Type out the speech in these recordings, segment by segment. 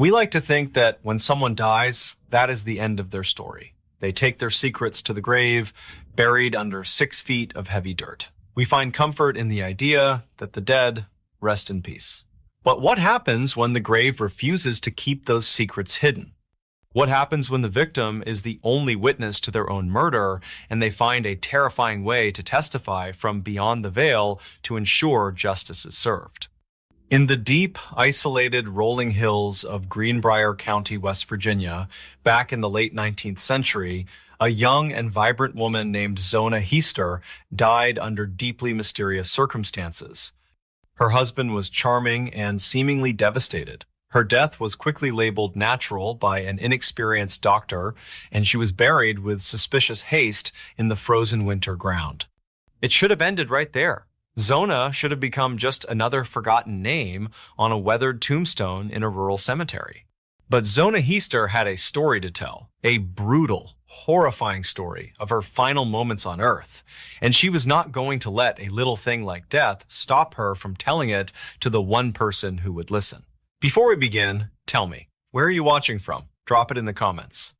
We like to think that when someone dies, that is the end of their story. They take their secrets to the grave, buried under 6 feet of heavy dirt. We find comfort in the idea that the dead rest in peace. But what happens when the grave refuses to keep those secrets hidden? What happens when the victim is the only witness to their own murder and they find a terrifying way to testify from beyond the veil to ensure justice is served? In the deep, isolated rolling hills of Greenbrier County, West Virginia, back in the late 19th century, a young and vibrant woman named Zona Heister died under deeply mysterious circumstances. Her husband was charming and seemingly devastated. Her death was quickly labeled natural by an inexperienced doctor, and she was buried with suspicious haste in the frozen winter ground. It should have ended right there. Zona should have become just another forgotten name on a weathered tombstone in a rural cemetery. But Zona Heister had a story to tell, a brutal, horrifying story of her final moments on Earth, and she was not going to let a little thing like death stop her from telling it to the one person who would listen. Before we begin, tell me, where are you watching from? Drop it in the comments.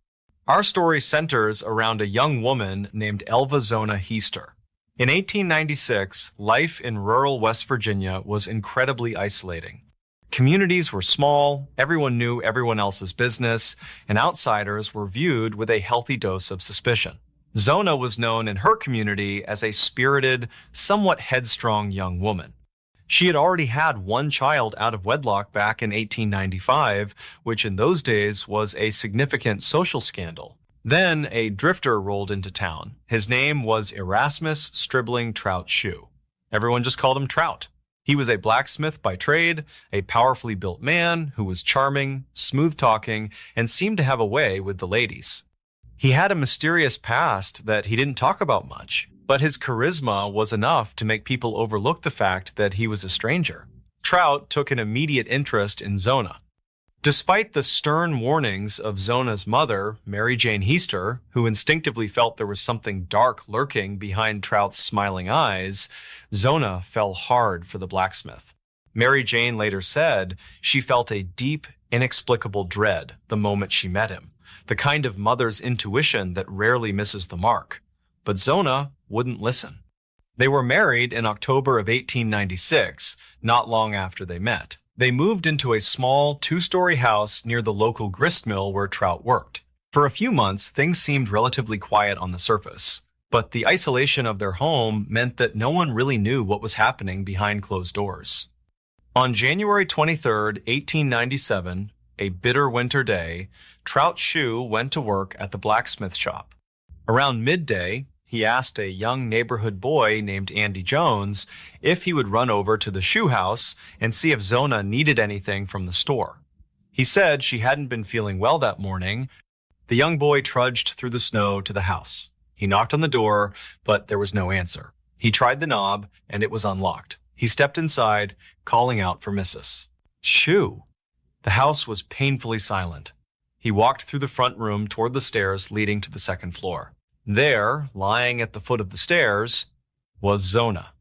Our story centers around a young woman named Elva Zona Heister. In 1896, life in rural West Virginia was incredibly isolating. Communities were small, everyone knew everyone else's business, and outsiders were viewed with a healthy dose of suspicion. Zona was known in her community as a spirited, somewhat headstrong young woman. She had already had one child out of wedlock back in 1895, which in those days was a significant social scandal. Then a drifter rolled into town. His name was Erasmus Stribling Trout Shoe. Everyone just called him Trout. He was a blacksmith by trade, a powerfully built man who was charming, smooth-talking, and seemed to have a way with the ladies. He had a mysterious past that he didn't talk about much, but his charisma was enough to make people overlook the fact that he was a stranger. Trout took an immediate interest in Zona. Despite the stern warnings of Zona's mother, Mary Jane Heister, who instinctively felt there was something dark lurking behind Trout's smiling eyes, Zona fell hard for the blacksmith. Mary Jane later said she felt a deep, inexplicable dread the moment she met him, the kind of mother's intuition that rarely misses the mark. But Zona wouldn't listen. They were married in October of 1896, not long after they met. They moved into a small 2-story house near the local grist mill where Trout worked. For a few months, things seemed relatively quiet on the surface, but the isolation of their home meant that no one really knew what was happening behind closed doors. On January 23, 1897, a bitter winter day, Trout Shoe went to work at the blacksmith shop. Around midday, he asked a young neighborhood boy named Andy Jones if he would run over to the shoe house and see if Zona needed anything from the store. He said she hadn't been feeling well that morning. The young boy trudged through the snow to the house. He knocked on the door, but there was no answer. He tried the knob, and it was unlocked. He stepped inside, calling out for Mrs. Shoe. The house was painfully silent. He walked through the front room toward the stairs leading to the second floor. There, lying at the foot of the stairs, was Zona.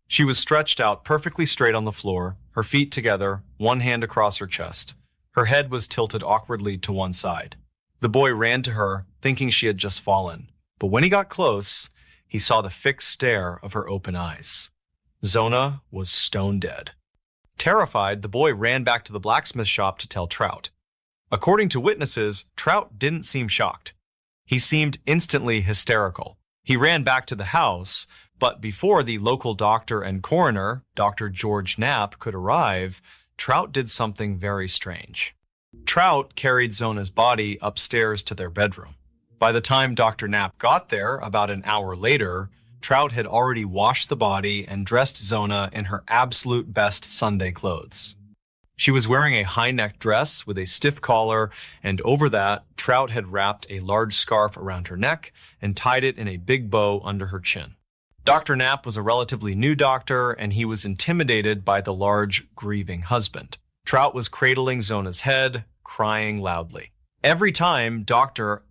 She was stretched out perfectly straight on the floor, her feet together, one hand across her chest. Her head was tilted awkwardly to one side. The boy ran to her, thinking she had just fallen. But when he got close, he saw the fixed stare of her open eyes. Zona was stone dead. Terrified, the boy ran back to the blacksmith shop to tell Trout. According to witnesses, Trout didn't seem shocked. He seemed instantly hysterical. He ran back to the house, but before the local doctor and coroner, Dr. George Knapp, could arrive, Trout did something very strange. Trout carried Zona's body upstairs to their bedroom. By the time Dr. Knapp got there, about an hour later, Trout had already washed the body and dressed Zona in her absolute best Sunday clothes. She was wearing a high-necked dress with a stiff collar, and over that, Trout had wrapped a large scarf around her neck and tied it in a big bow under her chin. Dr. Knapp was a relatively new doctor, and he was intimidated by the large, grieving husband. Trout was cradling Zona's head, crying loudly. Every time Dr.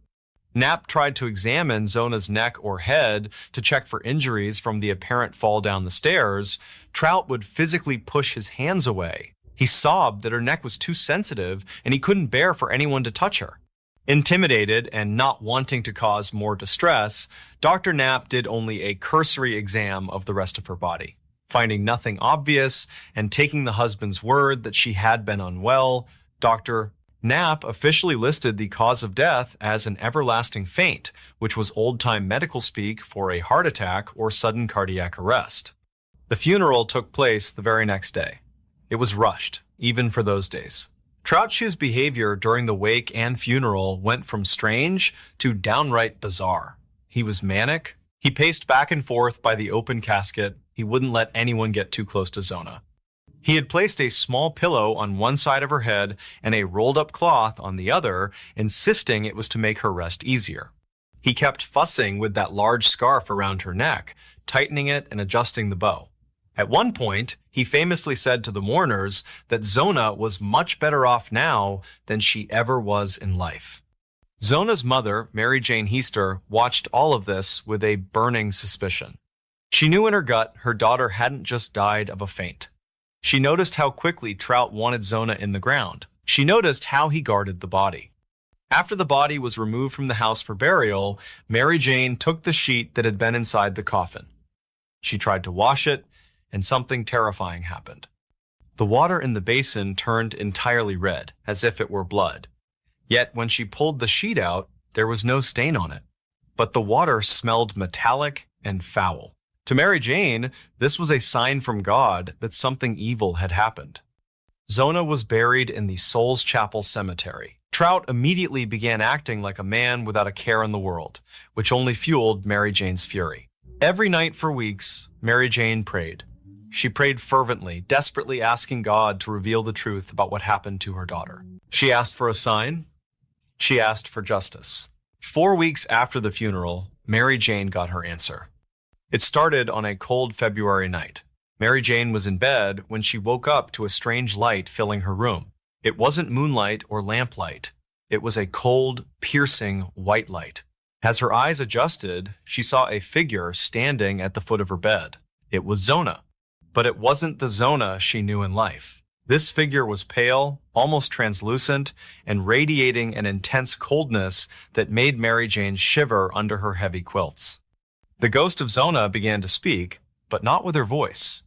Knapp tried to examine Zona's neck or head to check for injuries from the apparent fall down the stairs, Trout would physically push his hands away. He sobbed that her neck was too sensitive and he couldn't bear for anyone to touch her. Intimidated and not wanting to cause more distress, Dr. Knapp did only a cursory exam of the rest of her body. Finding nothing obvious and taking the husband's word that she had been unwell, Dr. Knapp officially listed the cause of death as an everlasting faint, which was old-time medical speak for a heart attack or sudden cardiac arrest. The funeral took place the very next day. It was rushed, even for those days. Troutshew's behavior during the wake and funeral went from strange to downright bizarre. He was manic. He paced back and forth by the open casket. He wouldn't let anyone get too close to Zona. He had placed a small pillow on one side of her head and a rolled-up cloth on the other, insisting it was to make her rest easier. He kept fussing with that large scarf around her neck, tightening it and adjusting the bow. At one point, he famously said to the mourners that Zona was much better off now than she ever was in life. Zona's mother, Mary Jane Heaster, watched all of this with a burning suspicion. She knew in her gut her daughter hadn't just died of a faint. She noticed how quickly Trout wanted Zona in the ground. She noticed how he guarded the body. After the body was removed from the house for burial, Mary Jane took the sheet that had been inside the coffin. She tried to wash it, and something terrifying happened. The water in the basin turned entirely red, as if it were blood. Yet when she pulled the sheet out, there was no stain on it. But the water smelled metallic and foul. To Mary Jane, this was a sign from God that something evil had happened. Zona was buried in the Souls Chapel Cemetery. Trout immediately began acting like a man without a care in the world, which only fueled Mary Jane's fury. Every night for weeks, Mary Jane prayed. She prayed fervently, desperately asking God to reveal the truth about what happened to her daughter. She asked for a sign. She asked for justice. 4 weeks after the funeral, Mary Jane got her answer. It started on a cold February night. Mary Jane was in bed when she woke up to a strange light filling her room. It wasn't moonlight or lamplight. It was a cold, piercing white light. As her eyes adjusted, she saw a figure standing at the foot of her bed. It was Zona. But it wasn't the Zona she knew in life. This figure was pale, almost translucent, and radiating an intense coldness that made Mary Jane shiver under her heavy quilts. The ghost of Zona began to speak, but not with her voice.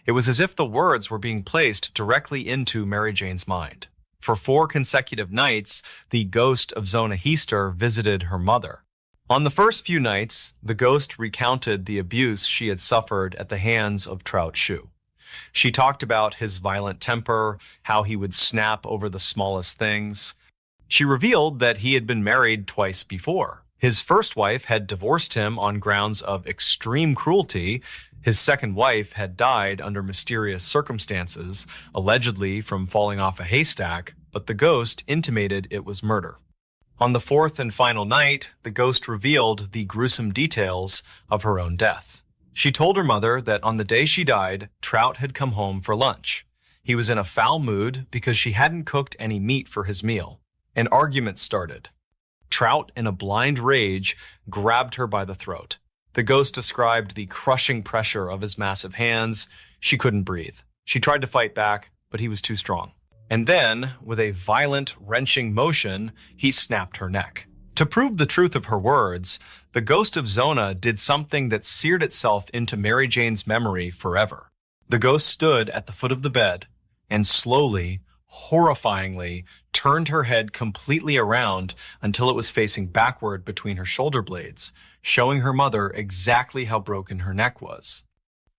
It was as if the words were being placed directly into Mary Jane's mind. For 4 consecutive nights, the ghost of Zona Heaster visited her mother. On the first few nights, the ghost recounted the abuse she had suffered at the hands of Troutshue. She talked about his violent temper, how he would snap over the smallest things. She revealed that he had been married twice before. His first wife had divorced him on grounds of extreme cruelty. His second wife had died under mysterious circumstances, allegedly from falling off a haystack, but the ghost intimated it was murder. On the 4th and final night, the ghost revealed the gruesome details of her own death. She told her mother that on the day she died, Trout had come home for lunch. He was in a foul mood because she hadn't cooked any meat for his meal. An argument started. Trout, in a blind rage, grabbed her by the throat. The ghost described the crushing pressure of his massive hands. She couldn't breathe. She tried to fight back, but he was too strong. And then, with a violent, wrenching motion, he snapped her neck. To prove the truth of her words, the ghost of Zona did something that seared itself into Mary Jane's memory forever. The ghost stood at the foot of the bed and slowly, horrifyingly, turned her head completely around until it was facing backward between her shoulder blades, showing her mother exactly how broken her neck was.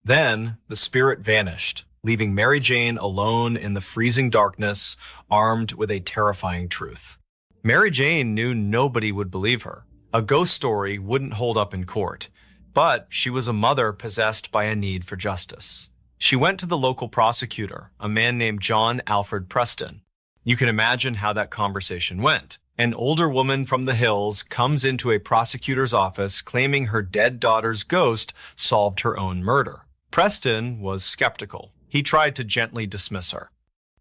Then, the spirit vanished, leaving Mary Jane alone in the freezing darkness, armed with a terrifying truth. Mary Jane knew nobody would believe her. A ghost story wouldn't hold up in court, but she was a mother possessed by a need for justice. She went to the local prosecutor, a man named John Alfred Preston. You can imagine how that conversation went. An older woman from the hills comes into a prosecutor's office claiming her dead daughter's ghost solved her own murder. Preston was skeptical. He tried to gently dismiss her.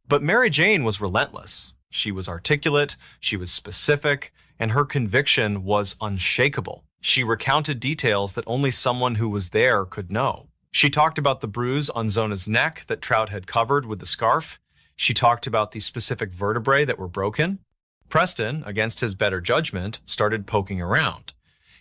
But Mary Jane was relentless. She was articulate, she was specific, and her conviction was unshakable. She recounted details that only someone who was there could know. She talked about the bruise on Zona's neck that Trout had covered with the scarf. She talked about the specific vertebrae that were broken. Preston, against his better judgment, started poking around.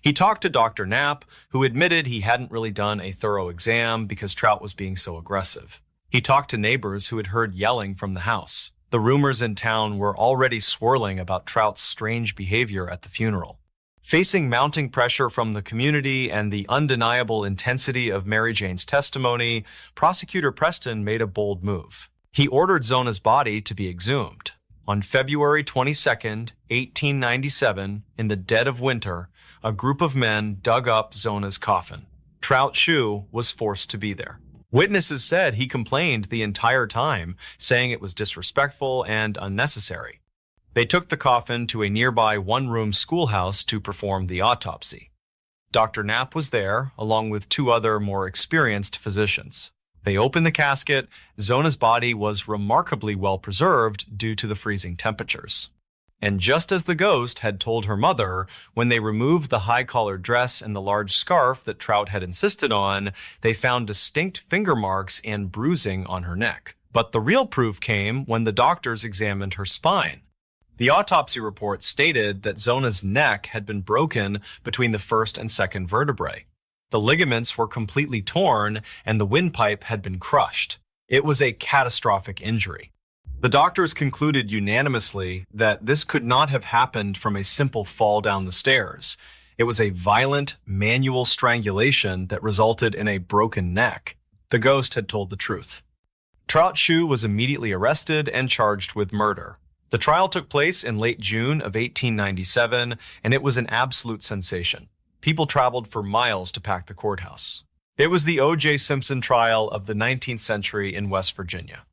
He talked to Dr. Knapp, who admitted he hadn't really done a thorough exam because Trout was being so aggressive. He talked to neighbors who had heard yelling from the house. The rumors in town were already swirling about Trout's strange behavior at the funeral. Facing mounting pressure from the community and the undeniable intensity of Mary Jane's testimony, Prosecutor Preston made a bold move. He ordered Zona's body to be exhumed. On February 22, 1897, in the dead of winter, a group of men dug up Zona's coffin. Trout Shue was forced to be there. Witnesses said he complained the entire time, saying it was disrespectful and unnecessary. They took the coffin to a nearby one-room schoolhouse to perform the autopsy. Dr. Knapp was there, along with two other more experienced physicians. They opened the casket. Zona's body was remarkably well preserved due to the freezing temperatures. And just as the ghost had told her mother, when they removed the high-collared dress and the large scarf that Trout had insisted on, they found distinct finger marks and bruising on her neck. But the real proof came when the doctors examined her spine. The autopsy report stated that Zona's neck had been broken between the first and second vertebrae. The ligaments were completely torn and the windpipe had been crushed. It was a catastrophic injury. The doctors concluded unanimously that this could not have happened from a simple fall down the stairs. It was a violent, manual strangulation that resulted in a broken neck. The ghost had told the truth. Trout Shue was immediately arrested and charged with murder. The trial took place in late June of 1897, and it was an absolute sensation. People traveled for miles to pack the courthouse. It was the O.J. Simpson trial of the 19th century in West Virginia.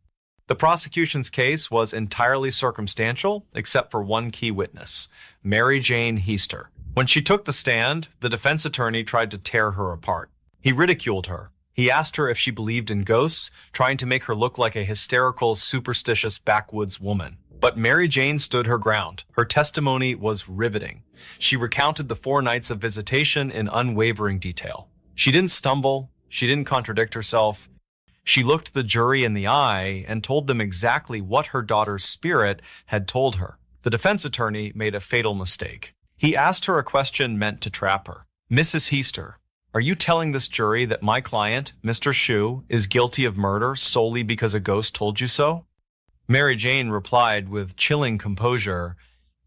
The prosecution's case was entirely circumstantial, except for one key witness, Mary Jane Heaster. When she took the stand, the defense attorney tried to tear her apart. He ridiculed her. He asked her if she believed in ghosts, trying to make her look like a hysterical, superstitious backwoods woman. But Mary Jane stood her ground. Her testimony was riveting. She recounted the 4 nights of visitation in unwavering detail. She didn't stumble. She didn't contradict herself. She looked the jury in the eye and told them exactly what her daughter's spirit had told her. The defense attorney made a fatal mistake. He asked her a question meant to trap her. "Mrs. Heaster, are you telling this jury that my client, Mr. Shue, is guilty of murder solely because a ghost told you so?" Mary Jane replied with chilling composure,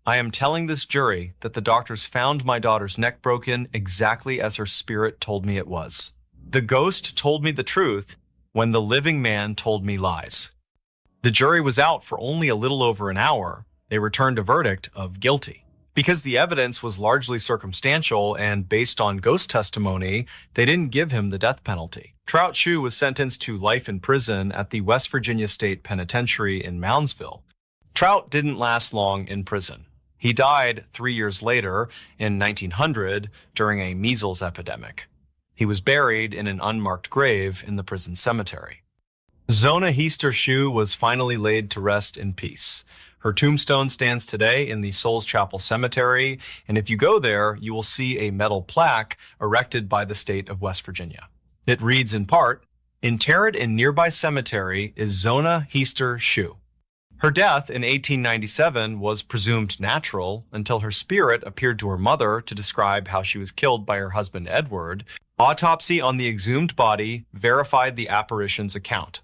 "I am telling this jury that the doctors found my daughter's neck broken exactly as her spirit told me it was. The ghost told me the truth when the living man told me lies." The jury was out for only a little over an hour. They returned a verdict of guilty. Because the evidence was largely circumstantial and based on ghost testimony, they didn't give him the death penalty. Trout Shue was sentenced to life in prison at the West Virginia State Penitentiary in Moundsville. Trout didn't last long in prison. He died 3 years later, in 1900, during a measles epidemic. He was buried in an unmarked grave in the prison cemetery. Zona Heaster Shue was finally laid to rest in peace. Her tombstone stands today in the Souls Chapel Cemetery, and if you go there, you will see a metal plaque erected by the state of West Virginia. It reads in part, "Interred in nearby cemetery is Zona Heaster Shue." Her death in 1897 was presumed natural until her spirit appeared to her mother to describe how she was killed by her husband Edward. Autopsy on the exhumed body verified the apparition's account.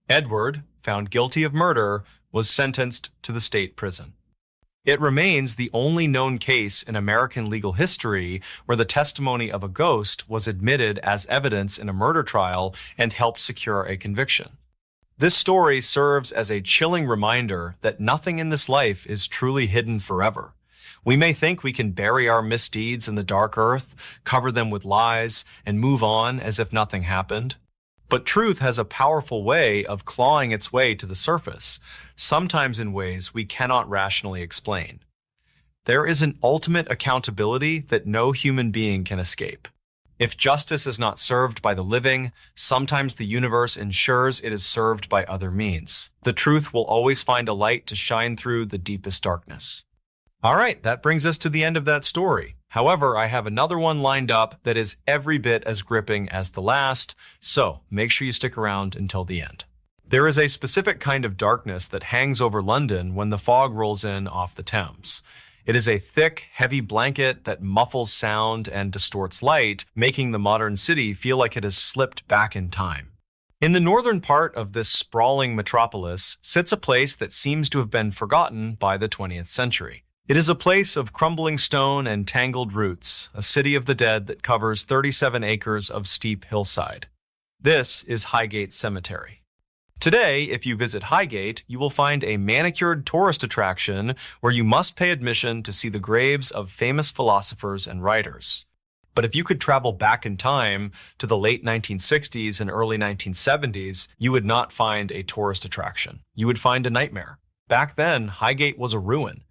Edward, found guilty of murder, was sentenced to the state prison. It remains the only known case in American legal history where the testimony of a ghost was admitted as evidence in a murder trial and helped secure a conviction. This story serves as a chilling reminder that nothing in this life is truly hidden forever. We may think we can bury our misdeeds in the dark earth, cover them with lies, and move on as if nothing happened. But truth has a powerful way of clawing its way to the surface, sometimes in ways we cannot rationally explain. There is an ultimate accountability that no human being can escape. If justice is not served by the living, sometimes the universe ensures it is served by other means. The truth will always find a light to shine through the deepest darkness. All right, that brings us to the end of that story. However, I have another one lined up that is every bit as gripping as the last, so make sure you stick around until the end. There is a specific kind of darkness that hangs over London when the fog rolls in off the Thames. It is a thick, heavy blanket that muffles sound and distorts light, making the modern city feel like it has slipped back in time. In the northern part of this sprawling metropolis sits a place that seems to have been forgotten by the 20th century. It is a place of crumbling stone and tangled roots, a city of the dead that covers 37 acres of steep hillside. This is Highgate Cemetery. Today, if you visit Highgate, you will find a manicured tourist attraction where you must pay admission to see the graves of famous philosophers and writers. But if you could travel back in time to the late 1960s and early 1970s, you would not find a tourist attraction. You would find a nightmare. Back then, Highgate was a ruin.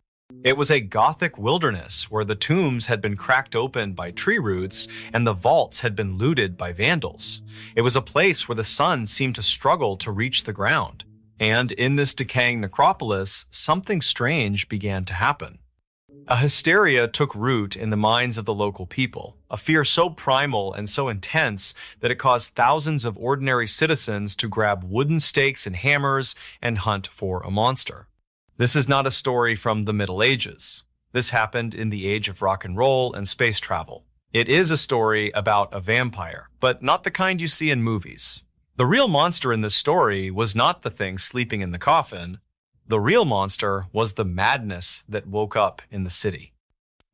It was a Gothic wilderness where the tombs had been cracked open by tree roots and the vaults had been looted by vandals. It was a place where the sun seemed to struggle to reach the ground. And in this decaying necropolis, something strange began to happen. A hysteria took root in the minds of the local people, a fear so primal and so intense that it caused thousands of ordinary citizens to grab wooden stakes and hammers and hunt for a monster. This is not a story from the Middle Ages. This happened in the age of rock and roll and space travel. It is a story about a vampire, but not the kind you see in movies. The real monster in this story was not the thing sleeping in the coffin. The real monster was the madness that woke up in the city.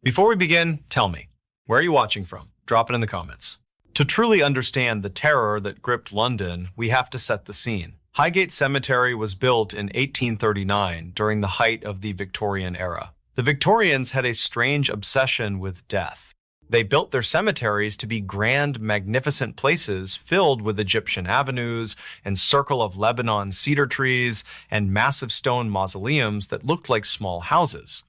Before we begin, tell me, where are you watching from? Drop it in the comments. To truly understand the terror that gripped London, we have to set the scene. Highgate Cemetery was built in 1839 during the height of the Victorian era. The Victorians had a strange obsession with death. They built their cemeteries to be grand, magnificent places filled with Egyptian avenues and circle of Lebanon cedar trees and massive stone mausoleums that looked like small houses.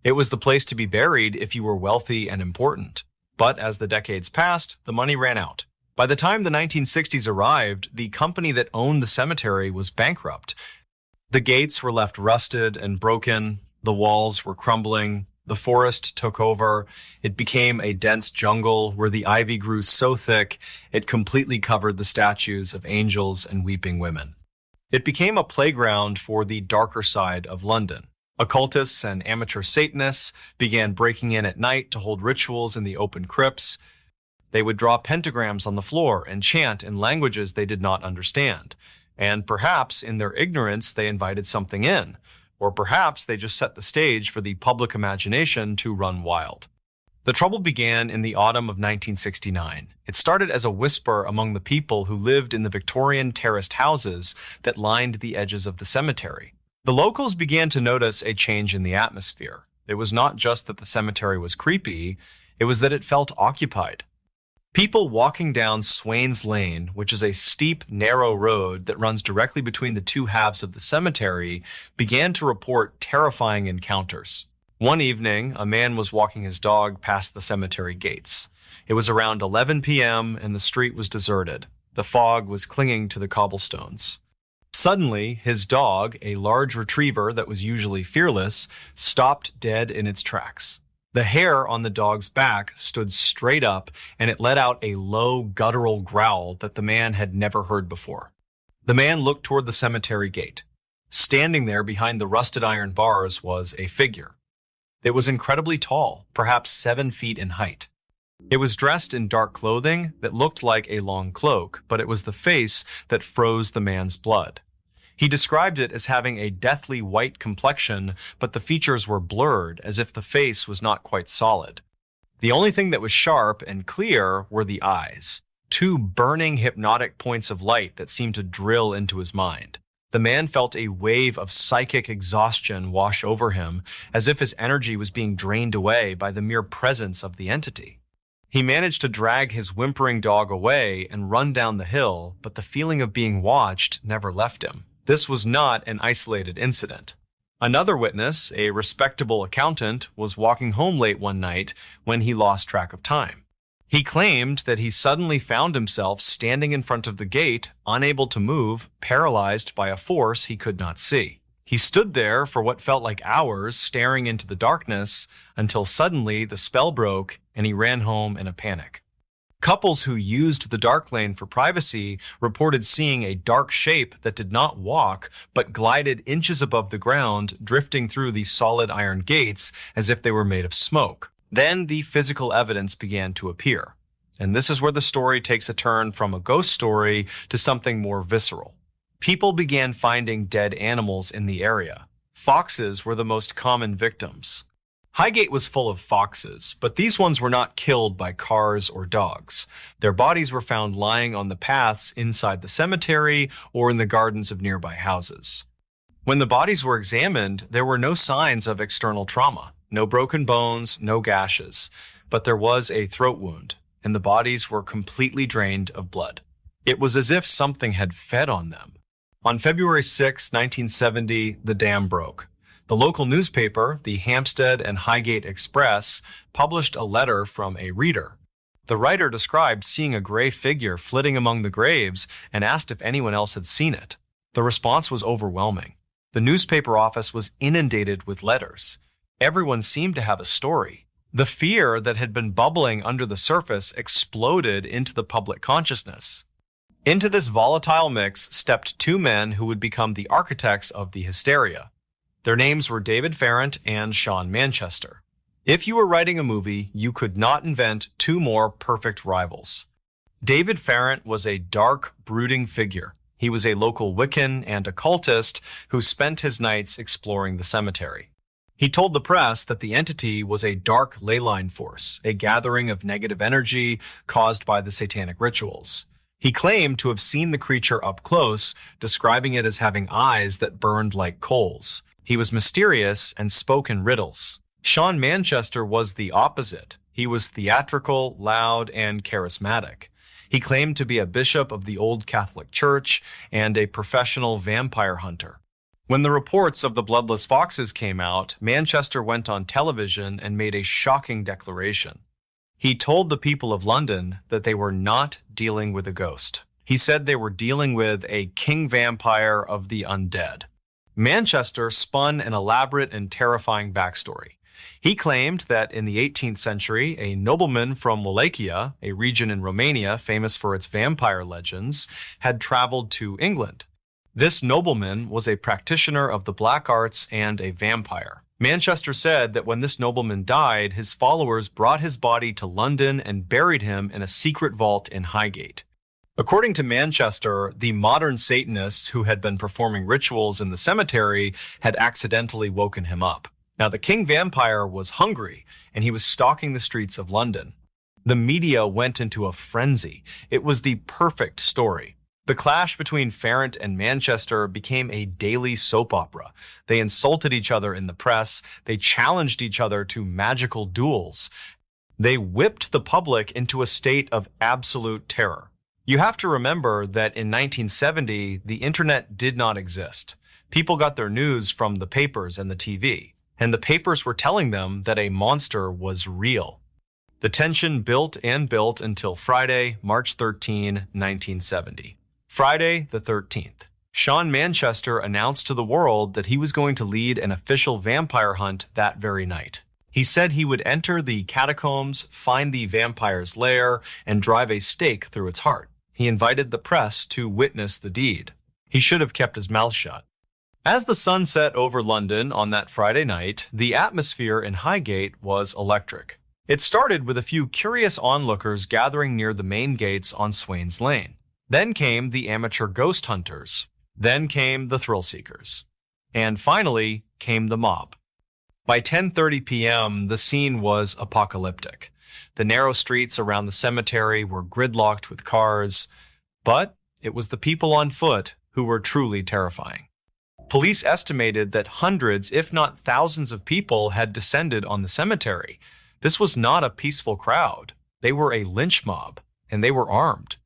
It was the place to be buried if you were wealthy and important. But as the decades passed, the money ran out. By the time the 1960s arrived, the company that owned the cemetery was bankrupt. The gates were left rusted and broken, the walls were crumbling, the forest took over. It became a dense jungle where the ivy grew so thick it completely covered the statues of angels and weeping women. It became a playground for the darker side of London. Occultists and amateur Satanists began breaking in at night to hold rituals in the open crypts. They would draw pentagrams on the floor and chant in languages they did not understand. And perhaps in their ignorance they invited something in. Or perhaps they just set the stage for the public imagination to run wild. The trouble began in the autumn of 1969. It started as a whisper among the people who lived in the Victorian terraced houses that lined the edges of the cemetery. The locals began to notice a change in the atmosphere. It was not just that the cemetery was creepy, it was that it felt occupied. People walking down Swains Lane, which is a steep, narrow road that runs directly between the two halves of the cemetery, began to report terrifying encounters. One evening, a man was walking his dog past the cemetery gates. It was around 11 p.m. and the street was deserted. The fog was clinging to the cobblestones. Suddenly, his dog, a large retriever that was usually fearless, stopped dead in its tracks. The hair on the dog's back stood straight up, and it let out a low, guttural growl that the man had never heard before. The man looked toward the cemetery gate. Standing there behind the rusted iron bars was a figure. It was incredibly tall, perhaps 7 feet in height. It was dressed in dark clothing that looked like a long cloak, but it was the face that froze the man's blood. He described it as having a deathly white complexion, but the features were blurred, as if the face was not quite solid. The only thing that was sharp and clear were the eyes, 2 burning hypnotic points of light that seemed to drill into his mind. The man felt a wave of psychic exhaustion wash over him, as if his energy was being drained away by the mere presence of the entity. He managed to drag his whimpering dog away and run down the hill, but the feeling of being watched never left him. This was not an isolated incident. Another witness, a respectable accountant, was walking home late one night when he lost track of time. He claimed that he suddenly found himself standing in front of the gate, unable to move, paralyzed by a force he could not see. He stood there for what felt like hours, staring into the darkness, until suddenly the spell broke and he ran home in a panic. Couples who used the dark lane for privacy reported seeing a dark shape that did not walk, but glided inches above the ground, drifting through the solid iron gates as if they were made of smoke. Then the physical evidence began to appear. And this is where the story takes a turn from a ghost story to something more visceral. People began finding dead animals in the area. Foxes were the most common victims. Highgate was full of foxes, but these ones were not killed by cars or dogs. Their bodies were found lying on the paths inside the cemetery or in the gardens of nearby houses. When the bodies were examined, there were no signs of external trauma, no broken bones, no gashes, but there was a throat wound, and the bodies were completely drained of blood. It was as if something had fed on them. On February 6, 1970, the dam broke. The local newspaper, the Hampstead and Highgate Express, published a letter from a reader. The writer described seeing a gray figure flitting among the graves and asked if anyone else had seen it. The response was overwhelming. The newspaper office was inundated with letters. Everyone seemed to have a story. The fear that had been bubbling under the surface exploded into the public consciousness. Into this volatile mix stepped two men who would become the architects of the hysteria. Their names were David Farrant and Sean Manchester. If you were writing a movie, you could not invent two more perfect rivals. David Farrant was a dark, brooding figure. He was a local Wiccan and occultist who spent his nights exploring the cemetery. He told the press that the entity was a dark leyline force, a gathering of negative energy caused by the satanic rituals. He claimed to have seen the creature up close, describing it as having eyes that burned like coals. He was mysterious and spoke in riddles. Sean Manchester was the opposite. He was theatrical, loud, and charismatic. He claimed to be a bishop of the Old Catholic Church and a professional vampire hunter. When the reports of the bloodless foxes came out, Manchester went on television and made a shocking declaration. He told the people of London that they were not dealing with a ghost. He said they were dealing with a king vampire of the undead. Manchester spun an elaborate and terrifying backstory. He claimed that in the 18th century, a nobleman from Wallachia, a region in Romania famous for its vampire legends, had traveled to England. This nobleman was a practitioner of the black arts and a vampire. Manchester said that when this nobleman died, his followers brought his body to London and buried him in a secret vault in Highgate. According to Manchester, the modern Satanists who had been performing rituals in the cemetery had accidentally woken him up. Now, the king vampire was hungry, and he was stalking the streets of London. The media went into a frenzy. It was the perfect story. The clash between Farrant and Manchester became a daily soap opera. They insulted each other in the press. They challenged each other to magical duels. They whipped the public into a state of absolute terror. You have to remember that in 1970, the internet did not exist. People got their news from the papers and the TV, and the papers were telling them that a monster was real. The tension built and built until Friday, March 13, 1970. Friday the 13th. Sean Manchester announced to the world that he was going to lead an official vampire hunt that very night. He said he would enter the catacombs, find the vampire's lair, and drive a stake through its heart. He invited the press to witness the deed. He should have kept his mouth shut. As the sun set over London on that Friday night, the atmosphere in Highgate was electric. It started with a few curious onlookers gathering near the main gates on Swains Lane. Then came the amateur ghost hunters. Then came the thrill seekers. And finally came the mob. By 10:30 p.m., the scene was apocalyptic. The narrow streets around the cemetery were gridlocked with cars, but it was the people on foot who were truly terrifying. Police estimated that hundreds, if not thousands of people had descended on the cemetery. This was not a peaceful crowd. They were a lynch mob, and they were armed.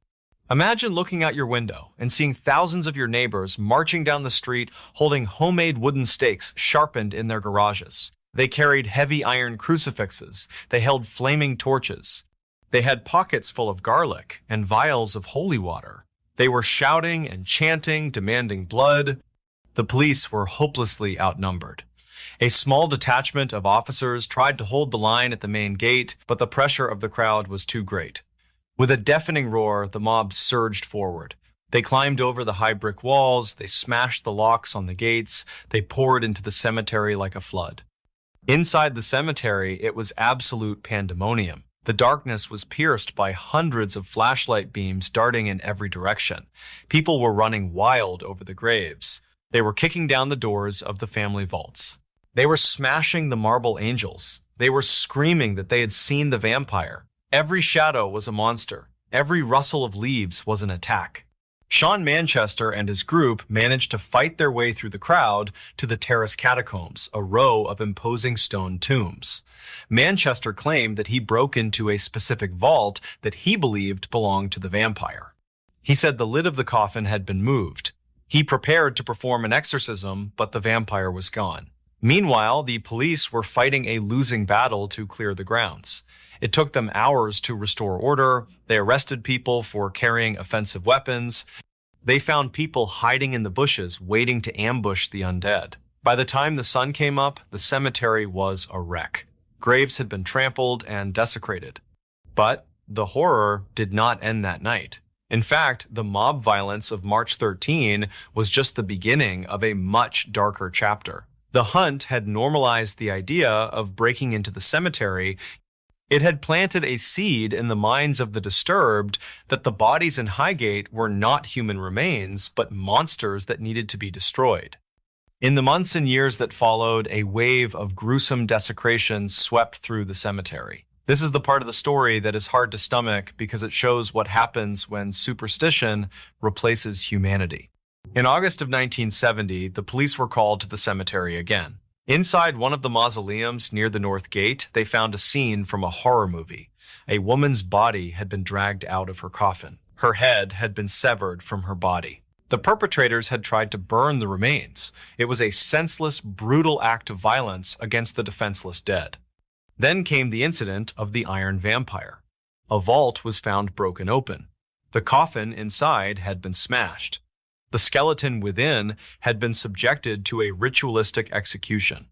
Imagine looking out your window and seeing thousands of your neighbors marching down the street holding homemade wooden stakes sharpened in their garages. They carried heavy iron crucifixes. They held flaming torches. They had pockets full of garlic and vials of holy water. They were shouting and chanting, demanding blood. The police were hopelessly outnumbered. A small detachment of officers tried to hold the line at the main gate, but the pressure of the crowd was too great. With a deafening roar, the mob surged forward. They climbed over the high brick walls, they smashed the locks on the gates, they poured into the cemetery like a flood. Inside the cemetery, it was absolute pandemonium. The darkness was pierced by hundreds of flashlight beams darting in every direction. People were running wild over the graves. They were kicking down the doors of the family vaults. They were smashing the marble angels. They were screaming that they had seen the vampire. Every shadow was a monster. Every rustle of leaves was an attack. Sean Manchester and his group managed to fight their way through the crowd to the terrace catacombs, a row of imposing stone tombs. Manchester claimed that he broke into a specific vault that he believed belonged to the vampire. He said the lid of the coffin had been moved. He prepared to perform an exorcism, but the vampire was gone. Meanwhile, the police were fighting a losing battle to clear the grounds. It took them hours to restore order. They arrested people for carrying offensive weapons. They found people hiding in the bushes, waiting to ambush the undead. By the time the sun came up, the cemetery was a wreck. Graves had been trampled and desecrated. But the horror did not end that night. In fact, the mob violence of March 13 was just the beginning of a much darker chapter. The hunt had normalized the idea of breaking into the cemetery. It had planted a seed in the minds of the disturbed that the bodies in Highgate were not human remains, but monsters that needed to be destroyed. In the months and years that followed, a wave of gruesome desecration swept through the cemetery. This is the part of the story that is hard to stomach because it shows what happens when superstition replaces humanity. In August of 1970, the police were called to the cemetery again. Inside one of the mausoleums near the north gate, they found a scene from a horror movie. A woman's body had been dragged out of her coffin. Her head had been severed from her body. The perpetrators had tried to burn the remains. It was a senseless, brutal act of violence against the defenseless dead. Then came the incident of the Iron Vampire. A vault was found broken open. The coffin inside had been smashed. The skeleton within had been subjected to a ritualistic execution.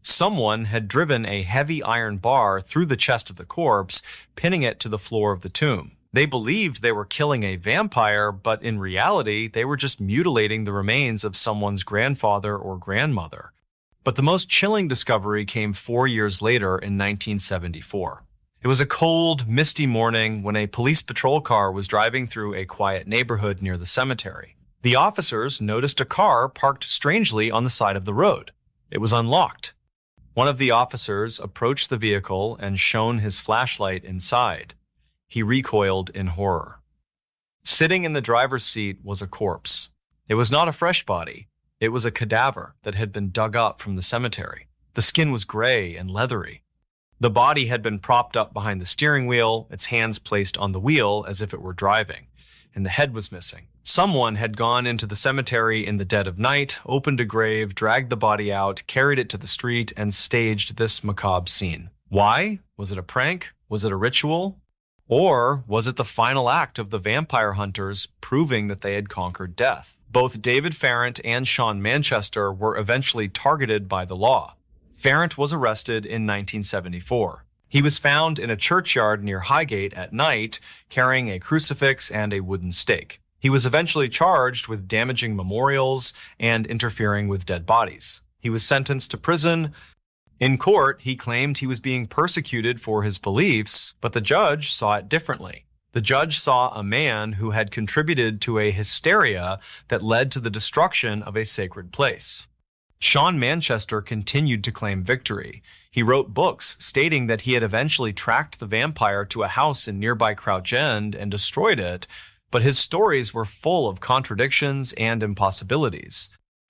Someone had driven a heavy iron bar through the chest of the corpse, pinning it to the floor of the tomb. They believed they were killing a vampire, but in reality, they were just mutilating the remains of someone's grandfather or grandmother. But the most chilling discovery came 4 years later in 1974. It was a cold, misty morning when a police patrol car was driving through a quiet neighborhood near the cemetery. The officers noticed a car parked strangely on the side of the road. It was unlocked. One of the officers approached the vehicle and shone his flashlight inside. He recoiled in horror. Sitting in the driver's seat was a corpse. It was not a fresh body. It was a cadaver that had been dug up from the cemetery. The skin was gray and leathery. The body had been propped up behind the steering wheel, its hands placed on the wheel as if it were driving, and the head was missing. Someone had gone into the cemetery in the dead of night, opened a grave, dragged the body out, carried it to the street, and staged this macabre scene. Why? Was it a prank? Was it a ritual? Or was it the final act of the vampire hunters proving that they had conquered death? Both David Farrant and Sean Manchester were eventually targeted by the law. Farrant was arrested in 1974. He was found in a churchyard near Highgate at night, carrying a crucifix and a wooden stake. He was eventually charged with damaging memorials and interfering with dead bodies. He was sentenced to prison. In court, he claimed he was being persecuted for his beliefs, but the judge saw it differently. The judge saw a man who had contributed to a hysteria that led to the destruction of a sacred place. Sean Manchester continued to claim victory. He wrote books stating that he had eventually tracked the vampire to a house in nearby Crouch End and destroyed it, but his stories were full of contradictions and impossibilities.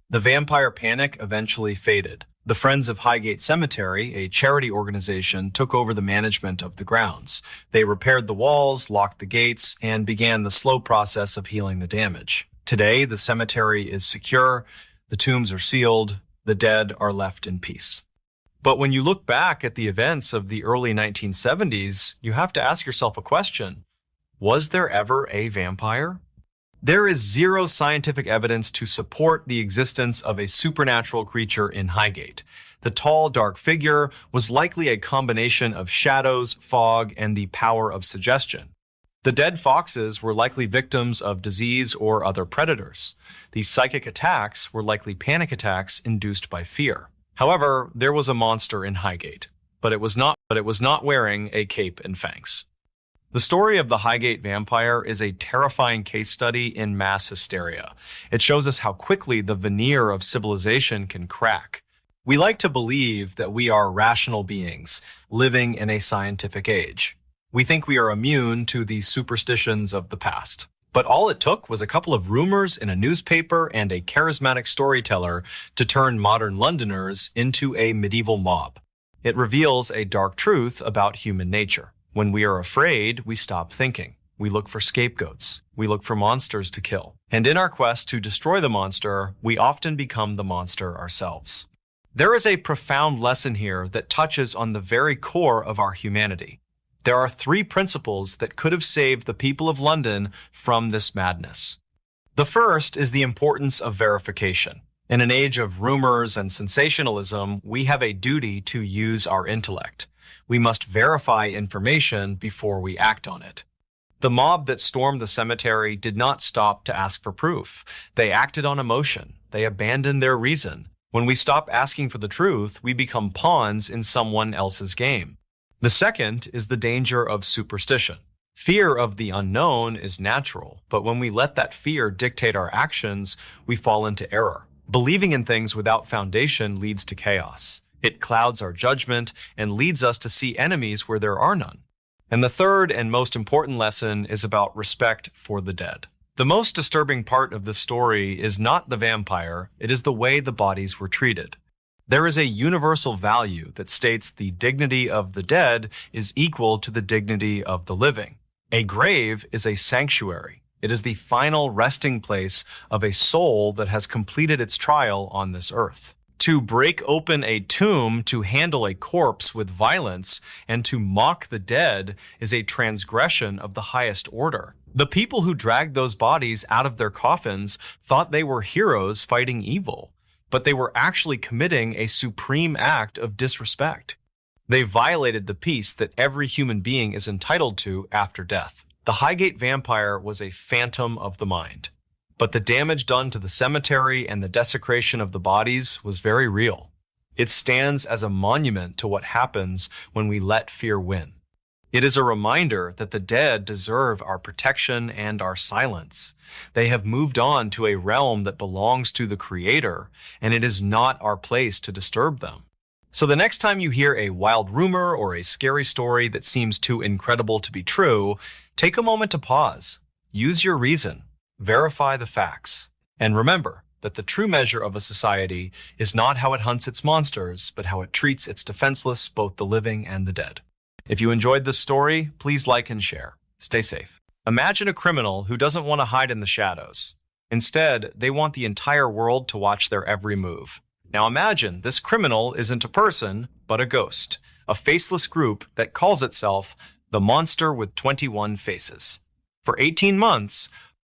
The vampire panic eventually faded. The Friends of Highgate Cemetery, a charity organization, took over the management of the grounds. They repaired the walls, locked the gates, and began the slow process of healing the damage. Today, the cemetery is secure, the tombs are sealed, the dead are left in peace. But when you look back at the events of the early 1970s, you have to ask yourself a question. Was there ever a vampire? There is zero scientific evidence to support the existence of a supernatural creature in Highgate. The tall, dark figure was likely a combination of shadows, fog, and the power of suggestion. The dead foxes were likely victims of disease or other predators. These psychic attacks were likely panic attacks induced by fear. However, there was a monster in Highgate, but it was not wearing a cape and fangs. The story of the Highgate vampire is a terrifying case study in mass hysteria. It shows us how quickly the veneer of civilization can crack. We like to believe that we are rational beings living in a scientific age. We think we are immune to the superstitions of the past. But all it took was a couple of rumors in a newspaper and a charismatic storyteller to turn modern Londoners into a medieval mob. It reveals a dark truth about human nature. When we are afraid, we stop thinking. We look for scapegoats. We look for monsters to kill. And in our quest to destroy the monster, we often become the monster ourselves. There is a profound lesson here that touches on the very core of our humanity. There are 3 principles that could have saved the people of London from this madness. The first is the importance of verification. In an age of rumors and sensationalism, we have a duty to use our intellect. We must verify information before we act on it. The mob that stormed the cemetery did not stop to ask for proof. They acted on emotion. They abandoned their reason. When we stop asking for the truth, we become pawns in someone else's game. The second is the danger of superstition. Fear of the unknown is natural, but when we let that fear dictate our actions, we fall into error. Believing in things without foundation leads to chaos. It clouds our judgment and leads us to see enemies where there are none. And the third and most important lesson is about respect for the dead. The most disturbing part of the story is not the vampire, it is the way the bodies were treated. There is a universal value that states the dignity of the dead is equal to the dignity of the living. A grave is a sanctuary. It is the final resting place of a soul that has completed its trial on this earth. To break open a tomb to handle a corpse with violence and to mock the dead is a transgression of the highest order. The people who dragged those bodies out of their coffins thought they were heroes fighting evil, but they were actually committing a supreme act of disrespect. They violated the peace that every human being is entitled to after death. The Highgate vampire was a phantom of the mind, but the damage done to the cemetery and the desecration of the bodies was very real. It stands as a monument to what happens when we let fear win. It is a reminder that the dead deserve our protection and our silence. They have moved on to a realm that belongs to the Creator, and it is not our place to disturb them. So the next time you hear a wild rumor or a scary story that seems too incredible to be true, take a moment to pause. Use your reason. Verify the facts. And remember that the true measure of a society is not how it hunts its monsters, but how it treats its defenseless, both the living and the dead. If you enjoyed this story, please like and share. Stay safe. Imagine a criminal who doesn't want to hide in the shadows. Instead, they want the entire world to watch their every move. Now imagine this criminal isn't a person, but a ghost, a faceless group that calls itself the Monster with 21 Faces. For 18 months,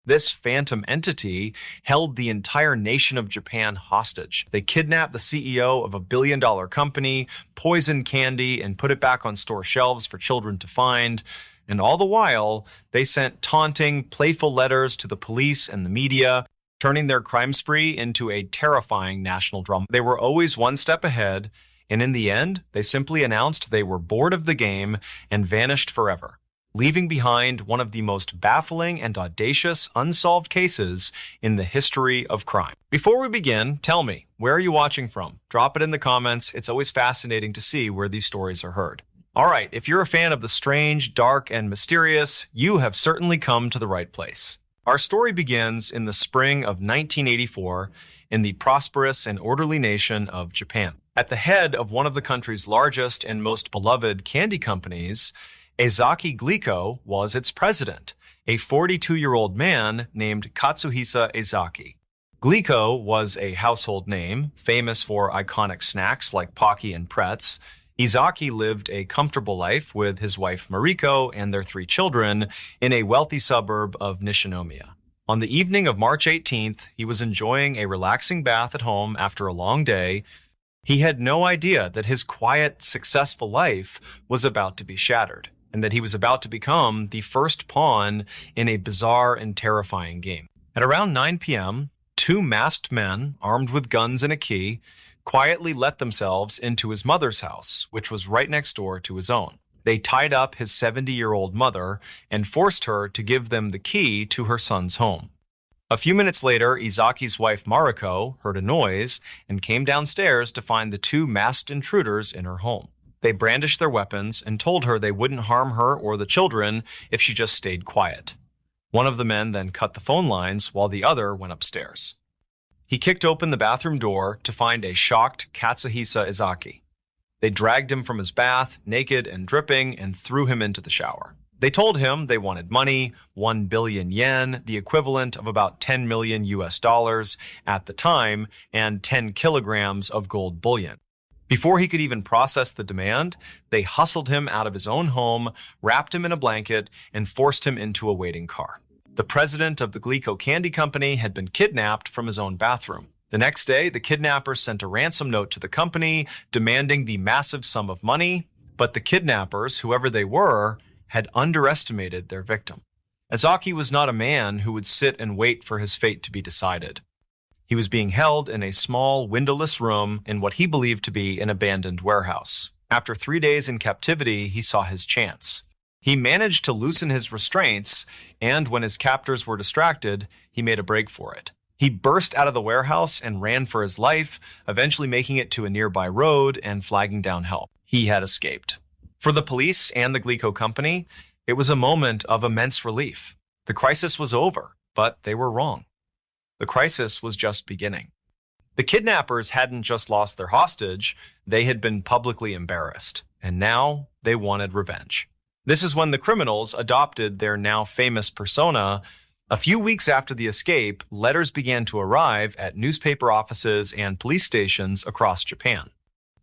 this phantom entity held the entire nation of Japan hostage. They kidnapped the CEO of a billion-dollar company, poisoned candy, and put it back on store shelves for children to find. And all the while, they sent taunting, playful letters to the police and the media, turning their crime spree into a terrifying national drama. They were always one step ahead, and in the end, they simply announced they were bored of the game and vanished forever, leaving behind one of the most baffling and audacious unsolved cases in the history of crime. Before we begin, tell me, where are you watching from? Drop it in the comments. It's always fascinating to see where these stories are heard. All right, if you're a fan of the strange, dark, and mysterious, you have certainly come to the right place. Our story begins in the spring of 1984 in the prosperous and orderly nation of Japan. At the head of one of the country's largest and most beloved candy companies, Ezaki Glico was its president, a 42-year-old man named Katsuhisa Ezaki. Glico was a household name, famous for iconic snacks like Pocky and Pretz. Ezaki lived a comfortable life with his wife Mariko and their 3 children in a wealthy suburb of Nishinomiya. On the evening of March 18th, he was enjoying a relaxing bath at home after a long day. He had no idea that his quiet, successful life was about to be shattered. and that he was about to become the first pawn in a bizarre and terrifying game. At around 9 p.m., two masked men, armed with guns and a key, quietly let themselves into his mother's house, which was right next door to his own. They tied up his 70-year-old mother and forced her to give them the key to her son's home. A few minutes later, Izaki's wife Mariko heard a noise and came downstairs to find the two masked intruders in her home. They brandished their weapons and told her they wouldn't harm her or the children if she just stayed quiet. One of the men then cut the phone lines while the other went upstairs. He kicked open the bathroom door to find a shocked Katsuhisa Izaki. They dragged him from his bath, naked and dripping, and threw him into the shower. They told him they wanted money, 1 billion yen, the equivalent of about 10 million US dollars at the time, and 10 kilograms of gold bullion. Before he could even process the demand, they hustled him out of his own home, wrapped him in a blanket, and forced him into a waiting car. The president of the Glico Candy Company had been kidnapped from his own bathroom. The next day, the kidnappers sent a ransom note to the company demanding the massive sum of money, but the kidnappers, whoever they were, had underestimated their victim. Izaki was not a man who would sit and wait for his fate to be decided. He was being held in a small, windowless room in what he believed to be an abandoned warehouse. After 3 days in captivity, he saw his chance. He managed to loosen his restraints, and when his captors were distracted, he made a break for it. He burst out of the warehouse and ran for his life, eventually making it to a nearby road and flagging down help. He had escaped. For the police and the Glico Company, it was a moment of immense relief. The crisis was over, but they were wrong. The crisis was just beginning. The kidnappers hadn't just lost their hostage, they had been publicly embarrassed, and now they wanted revenge. This is when the criminals adopted their now famous persona. A few weeks after the escape, letters began to arrive at newspaper offices and police stations across Japan.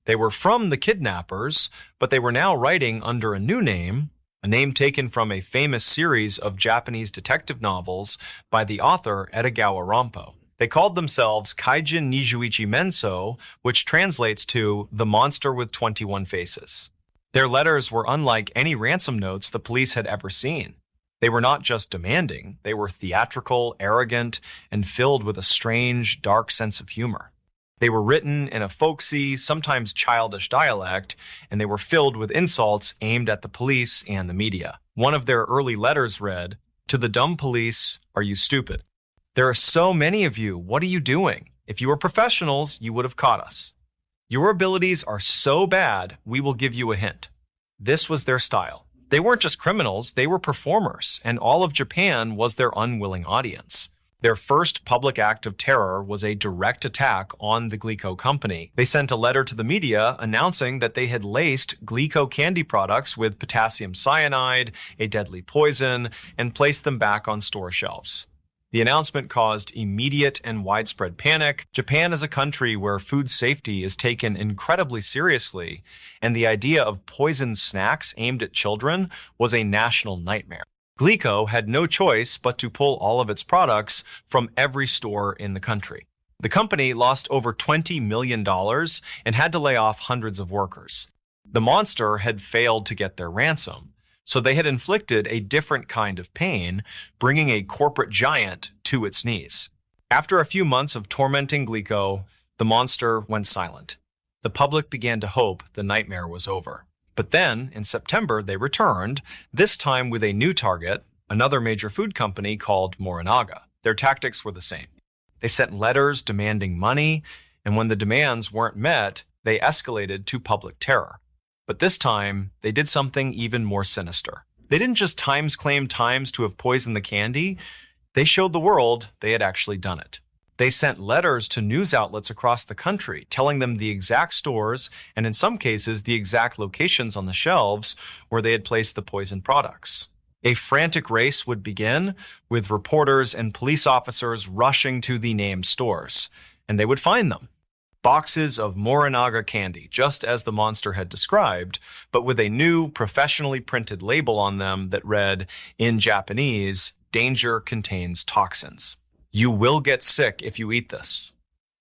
They were from the kidnappers, but they were now writing under a new name, a name taken from a famous series of Japanese detective novels by the author Edogawa Rampo. They called themselves Kaijin Nijuichi Menso, which translates to the monster with 21 faces. Their letters were unlike any ransom notes the police had ever seen. They were not just demanding, they were theatrical, arrogant, and filled with a strange, dark sense of humor. They were written in a folksy, sometimes childish dialect, and they were filled with insults aimed at the police and the media. One of their early letters read, "To the dumb police, are you stupid? There are so many of you, what are you doing? If you were professionals, you would have caught us. Your abilities are so bad, we will give you a hint." This was their style. They weren't just criminals, they were performers, and all of Japan was their unwilling audience. Their first public act of terror was a direct attack on the Glico Company. They sent a letter to the media announcing that they had laced Glico candy products with potassium cyanide, a deadly poison, and placed them back on store shelves. The announcement caused immediate and widespread panic. Japan is a country where food safety is taken incredibly seriously, and the idea of poisoned snacks aimed at children was a national nightmare. Glico had no choice but to pull all of its products from every store in the country. The company lost over $20 million and had to lay off hundreds of workers. The monster had failed to get their ransom, so they had inflicted a different kind of pain, bringing a corporate giant to its knees. After a few months of tormenting Glico, the monster went silent. The public began to hope the nightmare was over. But then, in September, they returned, this time with a new target, another major food company called Morinaga. Their tactics were the same. They sent letters demanding money, and when the demands weren't met, they escalated to public terror. But this time, they did something even more sinister. They didn't just claim times to have poisoned the candy, they showed the world they had actually done it. They sent letters to news outlets across the country, telling them the exact stores, and in some cases, the exact locations on the shelves where they had placed the poisoned products. A frantic race would begin, with reporters and police officers rushing to the named stores, and they would find them. Boxes of Morinaga candy, just as the monster had described, but with a new, professionally printed label on them that read, in Japanese, "Danger contains toxins. You will get sick if you eat this."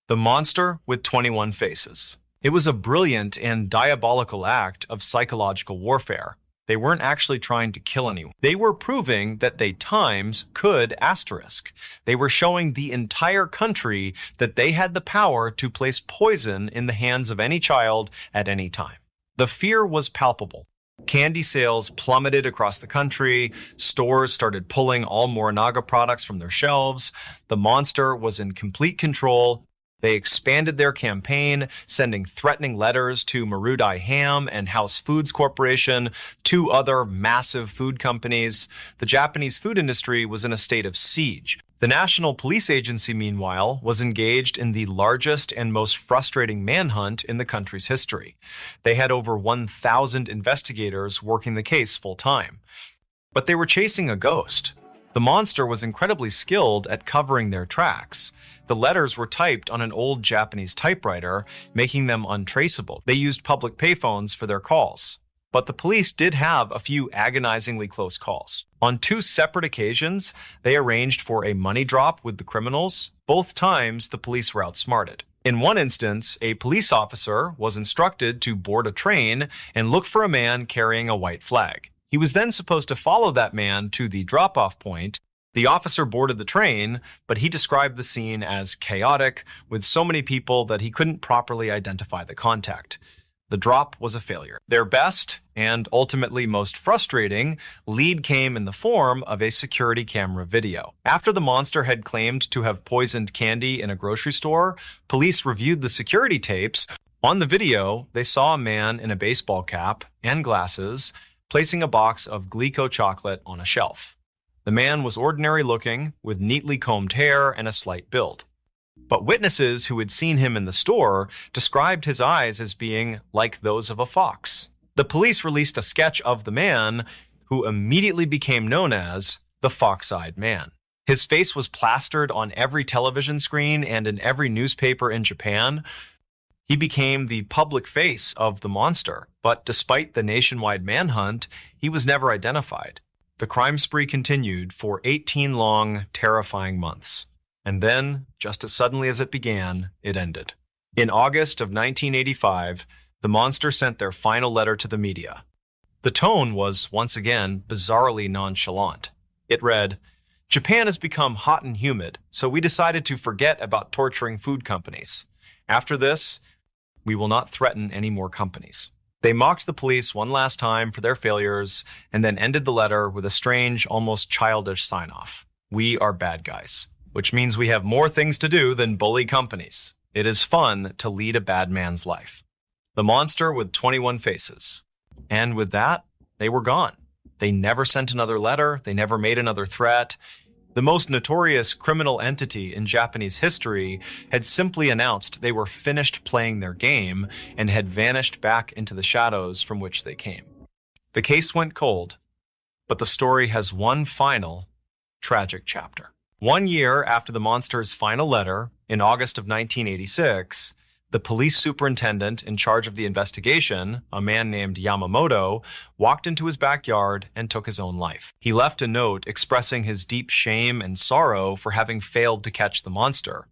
The monster with 21 faces. It was a brilliant and diabolical act of psychological warfare. They weren't actually trying to kill anyone. They were proving that they times could asterisk. They were showing the entire country that they had the power to place poison in the hands of any child at any time. The fear was palpable. Candy sales plummeted across the country. Stores started pulling all Morinaga products from their shelves. The monster was in complete control. They expanded their campaign, sending threatening letters to Marudai Ham and House Foods Corporation, two other massive food companies. The Japanese food industry was in a state of siege. The National Police Agency, meanwhile, was engaged in the largest and most frustrating manhunt in the country's history. They had over 1,000 investigators working the case full-time. But they were chasing a ghost. The monster was incredibly skilled at covering their tracks. The letters were typed on an old Japanese typewriter, making them untraceable. They used public payphones for their calls. But the police did have a few agonizingly close calls. On two separate occasions, they arranged for a money drop with the criminals. Both times, the police were outsmarted. In one instance, a police officer was instructed to board a train and look for a man carrying a white flag. He was then supposed to follow that man to the drop-off point. The officer boarded the train, but he described the scene as chaotic, with so many people that he couldn't properly identify the contact. The drop was a failure. Their best, and ultimately most frustrating, lead came in the form of a security camera video. After the monster had claimed to have poisoned candy in a grocery store, police reviewed the security tapes. On the video, they saw a man in a baseball cap and glasses placing a box of Glico chocolate on a shelf. The man was ordinary looking, with neatly combed hair and a slight build. But witnesses who had seen him in the store described his eyes as being like those of a fox. The police released a sketch of the man, who immediately became known as the Fox-Eyed Man. His face was plastered on every television screen and in every newspaper in Japan. He became the public face of the monster, but despite the nationwide manhunt, he was never identified. The crime spree continued for 18 long, terrifying months. And then, just as suddenly as it began, it ended. In August of 1985, the monster sent their final letter to the media. The tone was, once again, bizarrely nonchalant. It read, "Japan has become hot and humid, so we decided to forget about torturing food companies. After this, we will not threaten any more companies." They mocked the police one last time for their failures and then ended the letter with a strange, almost childish sign-off. "We are bad guys," which means we have more things to do than bully companies. It is fun to lead a bad man's life. The monster with 21 faces. And with that, they were gone. They never sent another letter. They never made another threat. The most notorious criminal entity in Japanese history had simply announced they were finished playing their game and had vanished back into the shadows from which they came. The case went cold, but the story has one final, tragic chapter. 1 year after the monster's final letter, in August of 1986, the police superintendent in charge of the investigation, a man named Yamamoto, walked into his backyard and took his own life. He left a note expressing his deep shame and sorrow for having failed to catch the monster.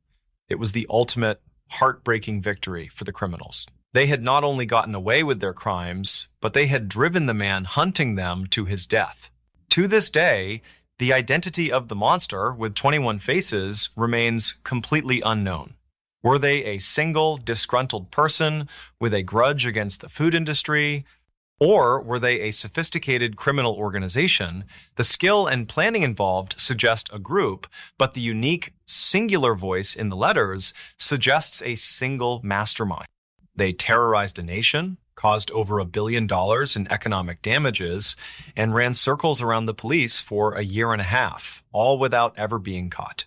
It was the ultimate, heartbreaking victory for the criminals. They had not only gotten away with their crimes, but they had driven the man hunting them to his death. To this day, the identity of the monster with 21 faces remains completely unknown. Were they a single, disgruntled person with a grudge against the food industry? Or were they a sophisticated criminal organization? The skill and planning involved suggest a group, but the unique, singular voice in the letters suggests a single mastermind. They terrorized a nation, caused over $1 billion in economic damages, and ran circles around the police for a year and a half, all without ever being caught.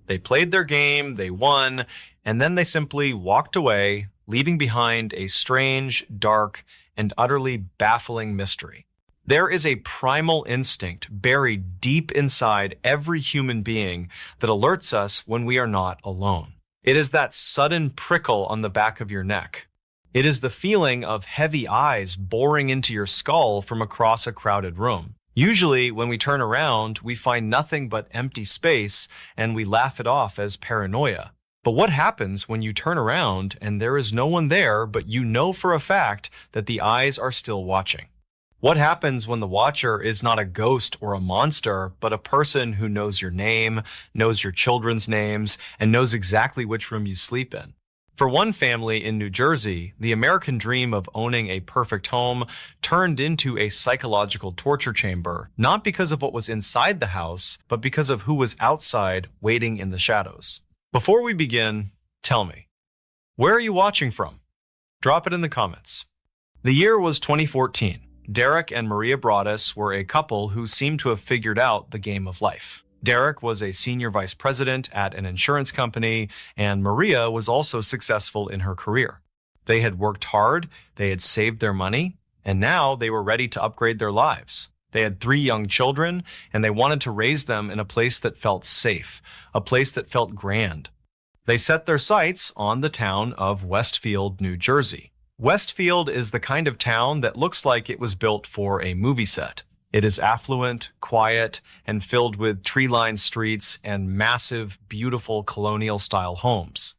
They played their game, they won, and then they simply walked away, leaving behind a strange, dark, and utterly baffling mystery. There is a primal instinct buried deep inside every human being that alerts us when we are not alone. It is that sudden prickle on the back of your neck. It is the feeling of heavy eyes boring into your skull from across a crowded room. Usually, when we turn around, we find nothing but empty space, and we laugh it off as paranoia. But what happens when you turn around and there is no one there, but you know for a fact that the eyes are still watching? What happens when the watcher is not a ghost or a monster, but a person who knows your name, knows your children's names, and knows exactly which room you sleep in? For one family in New Jersey, the American dream of owning a perfect home turned into a psychological torture chamber, not because of what was inside the house, but because of who was outside waiting in the shadows. Before we begin, tell me, where are you watching from? Drop it in the comments. The year was 2014. Derek and Maria Broaddus were a couple who seemed to have figured out the game of life. Derek was a senior vice president at an insurance company, and Maria was also successful in her career. They had worked hard, they had saved their money, and now they were ready to upgrade their lives. They had 3 young children, and they wanted to raise them in a place that felt safe, a place that felt grand. They set their sights on the town of Westfield, New Jersey. Westfield is the kind of town that looks like it was built for a movie set. It is affluent, quiet, and filled with tree-lined streets and massive, beautiful colonial-style homes.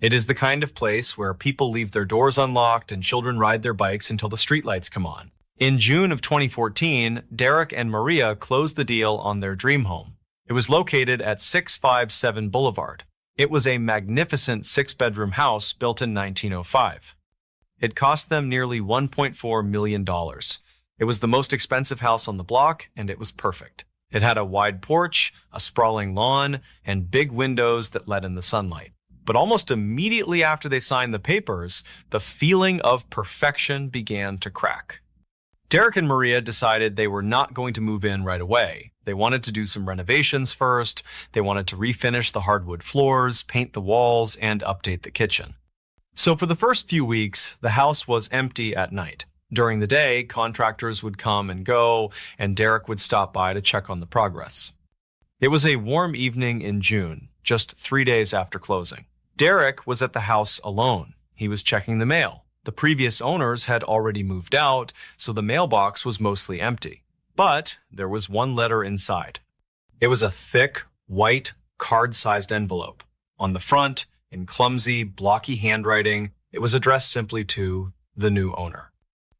It is the kind of place where people leave their doors unlocked and children ride their bikes until the streetlights come on. In June of 2014, Derek and Maria closed the deal on their dream home. It was located at 657 Boulevard. It was a magnificent 6-bedroom house built in 1905. It cost them nearly $1.4 million. It was the most expensive house on the block, and it was perfect. It had a wide porch, a sprawling lawn, and big windows that let in the sunlight. But almost immediately after they signed the papers, the feeling of perfection began to crack. Derek and Maria decided they were not going to move in right away. They wanted to do some renovations first. They wanted to refinish the hardwood floors, paint the walls, and update the kitchen. So for the first few weeks, the house was empty at night. During the day, contractors would come and go, and Derek would stop by to check on the progress. It was a warm evening in June, just 3 days after closing. Derek was at the house alone. He was checking the mail. The previous owners had already moved out, so the mailbox was mostly empty. But there was one letter inside. It was a thick, white, card-sized envelope. On the front, in clumsy, blocky handwriting, it was addressed simply to the new owner.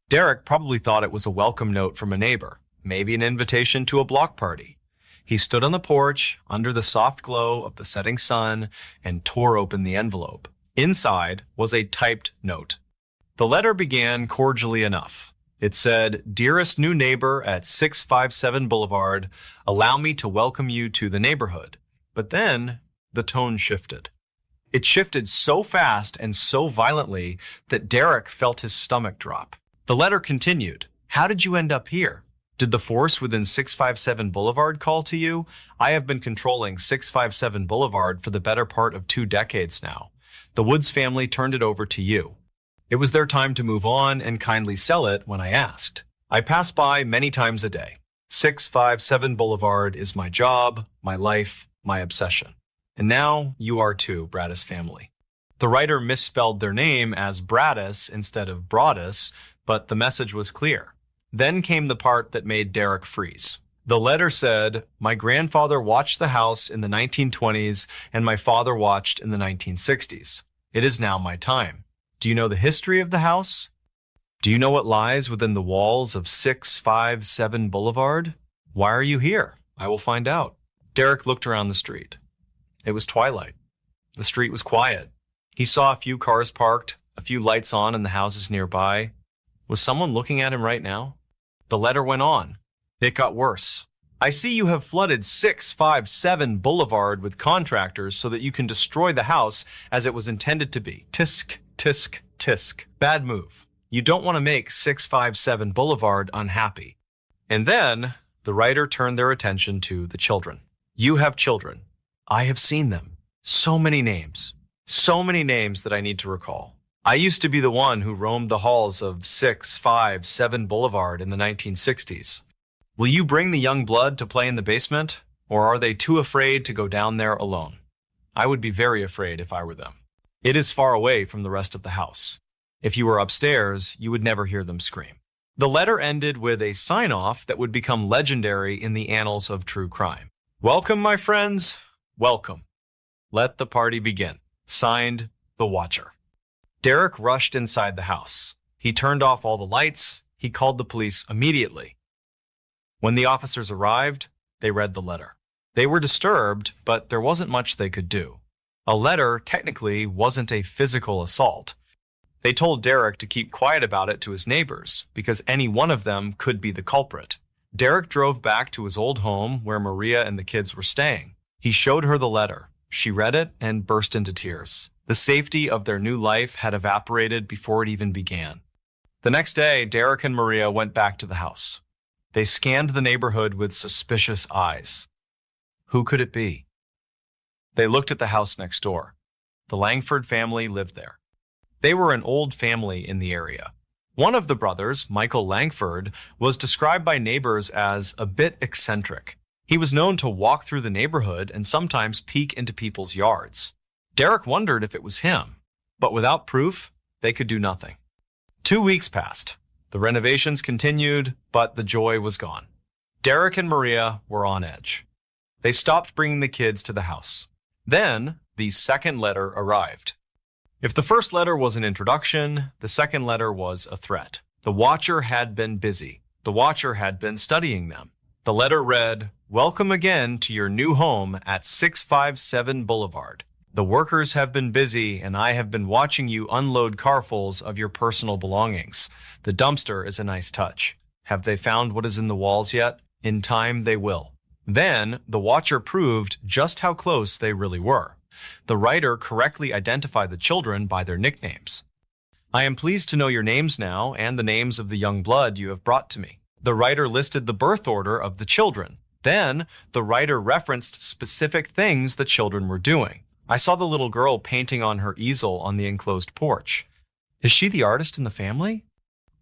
Derek probably thought it was a welcome note from a neighbor, maybe an invitation to a block party. He stood on the porch, under the soft glow of the setting sun, and tore open the envelope. Inside was a typed note. The letter began cordially enough. It said, "Dearest new neighbor at 657 Boulevard, allow me to welcome you to the neighborhood." But then the tone shifted. It shifted so fast and so violently that Derek felt his stomach drop. The letter continued. "How did you end up here? Did the force within 657 Boulevard call to you? I have been controlling 657 Boulevard for the better part of 2 decades now. The Woods family turned it over to you. It was their time to move on and kindly sell it when I asked. I pass by many times a day. 657 Boulevard is my job, my life, my obsession. And now you are too, Broaddus family." The writer misspelled their name as Broaddus instead of Broaddus, but the message was clear. Then came the part that made Derek freeze. The letter said, "My grandfather watched the house in the 1920s and my father watched in the 1960s. It is now my time. Do you know the history of the house? Do you know what lies within the walls of 657 Boulevard? Why are you here? I will find out." Derek looked around the street. It was twilight. The street was quiet. He saw a few cars parked, a few lights on in the houses nearby. Was someone looking at him right now? The letter went on. It got worse. "I see you have flooded 657 Boulevard with contractors so that you can destroy the house as it was intended to be. Tisk, tisk, tisk. Bad move. You don't want to make 657 Boulevard unhappy." And then the writer turned their attention to the children. "You have children. I have seen them. So many names that I need to recall. I used to be the one who roamed the halls of 657 Boulevard in the 1960s. Will you bring the young blood to play in the basement, or are they too afraid to go down there alone? I would be very afraid if I were them. It is far away from the rest of the house. If you were upstairs, you would never hear them scream." The letter ended with a sign-off that would become legendary in the annals of true crime. "Welcome, my friends. Welcome. Let the party begin. Signed, The Watcher." Derek rushed inside the house. He turned off all the lights. he called the police immediately. When the officers arrived, they read the letter. They were disturbed, but there wasn't much they could do. A letter technically wasn't a physical assault. They told Derek to keep quiet about it to his neighbors, because any one of them could be the culprit. Derek drove back to his old home where Maria and the kids were staying. He showed her the letter. She read it and burst into tears. The safety of their new life had evaporated before it even began. The next day, Derek and Maria went back to the house. They scanned the neighborhood with suspicious eyes. Who could it be? They looked at the house next door. The Langford family lived there. They were an old family in the area. One of the brothers, Michael Langford, was described by neighbors as a bit eccentric. He was known to walk through the neighborhood and sometimes peek into people's yards. Derek wondered if it was him, but without proof, they could do nothing. 2 weeks passed. The renovations continued, but the joy was gone. Derek and Maria were on edge. They stopped bringing the kids to the house. Then, the second letter arrived. If the first letter was an introduction, the second letter was a threat. The watcher had been busy. The watcher had been studying them. The letter read, "Welcome again to your new home at 657 Boulevard. The workers have been busy, and I have been watching you unload carfuls of your personal belongings. The dumpster is a nice touch. Have they found what is in the walls yet? In time they will." Then, the watcher proved just how close they really were. The writer correctly identified the children by their nicknames. "I am pleased to know your names now and the names of the young blood you have brought to me." The writer listed the birth order of the children. Then, the writer referenced specific things the children were doing. "I saw the little girl painting on her easel on the enclosed porch. Is she the artist in the family?"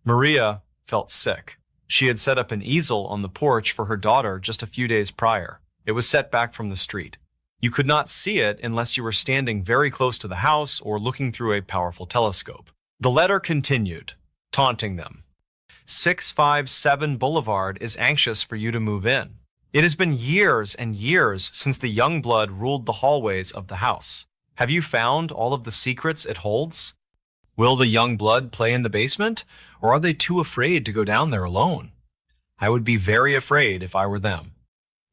Maria felt sick. She had set up an easel on the porch for her daughter just a few days prior. It was set back from the street. You could not see it unless you were standing very close to the house or looking through a powerful telescope. The letter continued, taunting them. 657 Boulevard is anxious for you to move in. It has been years and years since the young blood ruled the hallways of the house. Have you found all of the secrets it holds? Will the young blood play in the basement, or are they too afraid to go down there alone? I would be very afraid if I were them.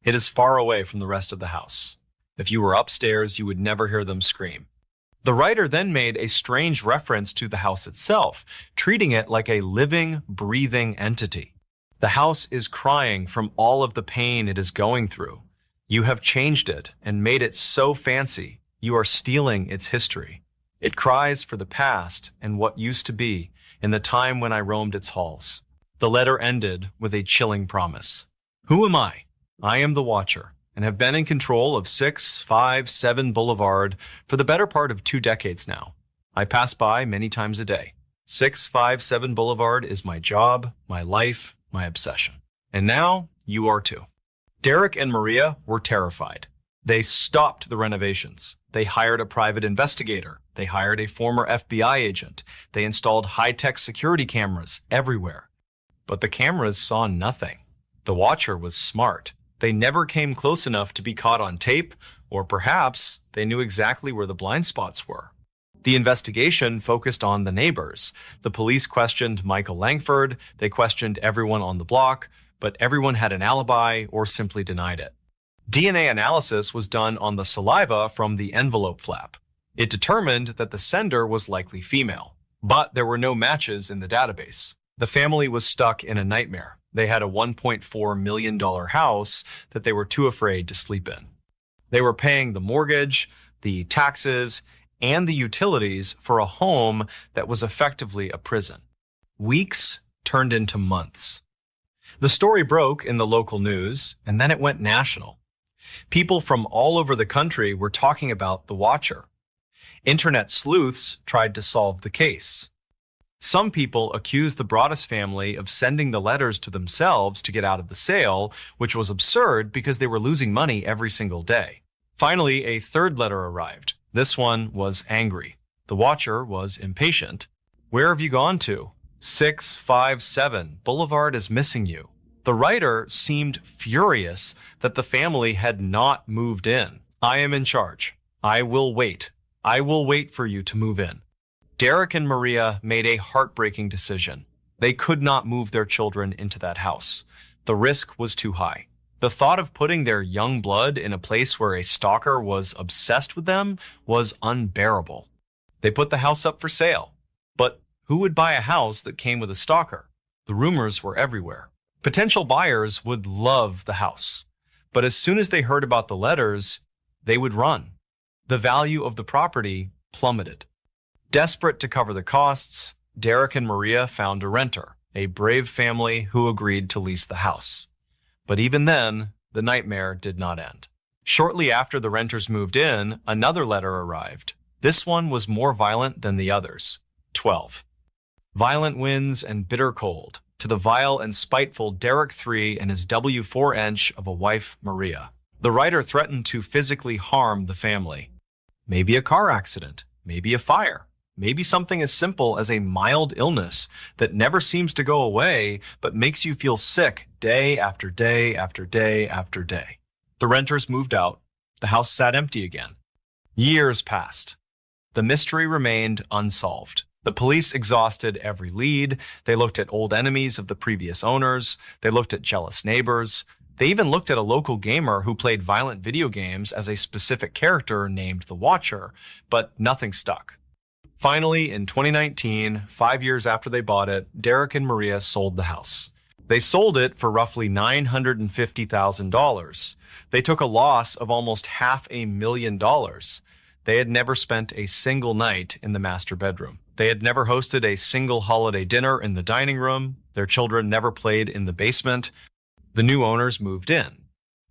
It is far away from the rest of the house. If you were upstairs, you would never hear them scream. The writer then made a strange reference to the house itself, treating it like a living, breathing entity. The house is crying from all of the pain it is going through. You have changed it and made it so fancy. You are stealing its history. It cries for the past and what used to be in the time when I roamed its halls. The letter ended with a chilling promise. Who am I? I am the Watcher, and have been in control of 657 Boulevard for the better part of 2 decades now. I pass by many times a day. 657 Boulevard is my job, my life, my obsession. And now, you are too. Derek and Maria were terrified. They stopped the renovations. They hired a private investigator. They hired a former FBI agent. They installed high-tech security cameras everywhere. But the cameras saw nothing. The Watcher was smart. They never came close enough to be caught on tape, or perhaps they knew exactly where the blind spots were. The investigation focused on the neighbors. The police questioned Michael Langford. They questioned everyone on the block, but everyone had an alibi or simply denied it. DNA analysis was done on the saliva from the envelope flap. It determined that the sender was likely female, but there were no matches in the database. The family was stuck in a nightmare. They had a $1.4 million house that they were too afraid to sleep in. They were paying the mortgage, the taxes, and the utilities for a home that was effectively a prison. Weeks turned into months. The story broke in the local news, and then it went national. People from all over the country were talking about the Watcher. Internet sleuths tried to solve the case. Some people accused the Broaddus family of sending the letters to themselves to get out of the sale, which was absurd because they were losing money every single day. Finally, a third letter arrived. This one was angry. The Watcher was impatient. Where have you gone to? 657 Boulevard is missing you. The writer seemed furious that the family had not moved in. I am in charge. I will wait. I will wait for you to move in. Derek and Maria made a heartbreaking decision. They could not move their children into that house. The risk was too high. The thought of putting their young blood in a place where a stalker was obsessed with them was unbearable. They put the house up for sale. But who would buy a house that came with a stalker? The rumors were everywhere. Potential buyers would love the house. But as soon as they heard about the letters, they would run. The value of the property plummeted. Desperate to cover the costs, Derek and Maria found a renter, a brave family who agreed to lease the house. But even then, the nightmare did not end. Shortly after the renters moved in, another letter arrived. This one was more violent than the others. 12. Violent winds and bitter cold. To the vile and spiteful Derek III and his W4-inch of a wife, Maria. The writer threatened to physically harm the family. Maybe a car accident, maybe a fire, maybe something as simple as a mild illness that never seems to go away but makes you feel sick day after day after day after day. The renters moved out. The house sat empty again. Years passed. The mystery remained unsolved. The police exhausted every lead. They looked at old enemies of the previous owners. They looked at jealous neighbors. They even looked at a local gamer who played violent video games as a specific character named the Watcher, but nothing stuck. Finally, in 2019, 5 years after they bought it, Derek and Maria sold the house. They sold it for roughly $950,000. They took a loss of almost $500,000. They had never spent a single night in the master bedroom. They had never hosted a single holiday dinner in the dining room. Their children never played in the basement. The new owners moved in.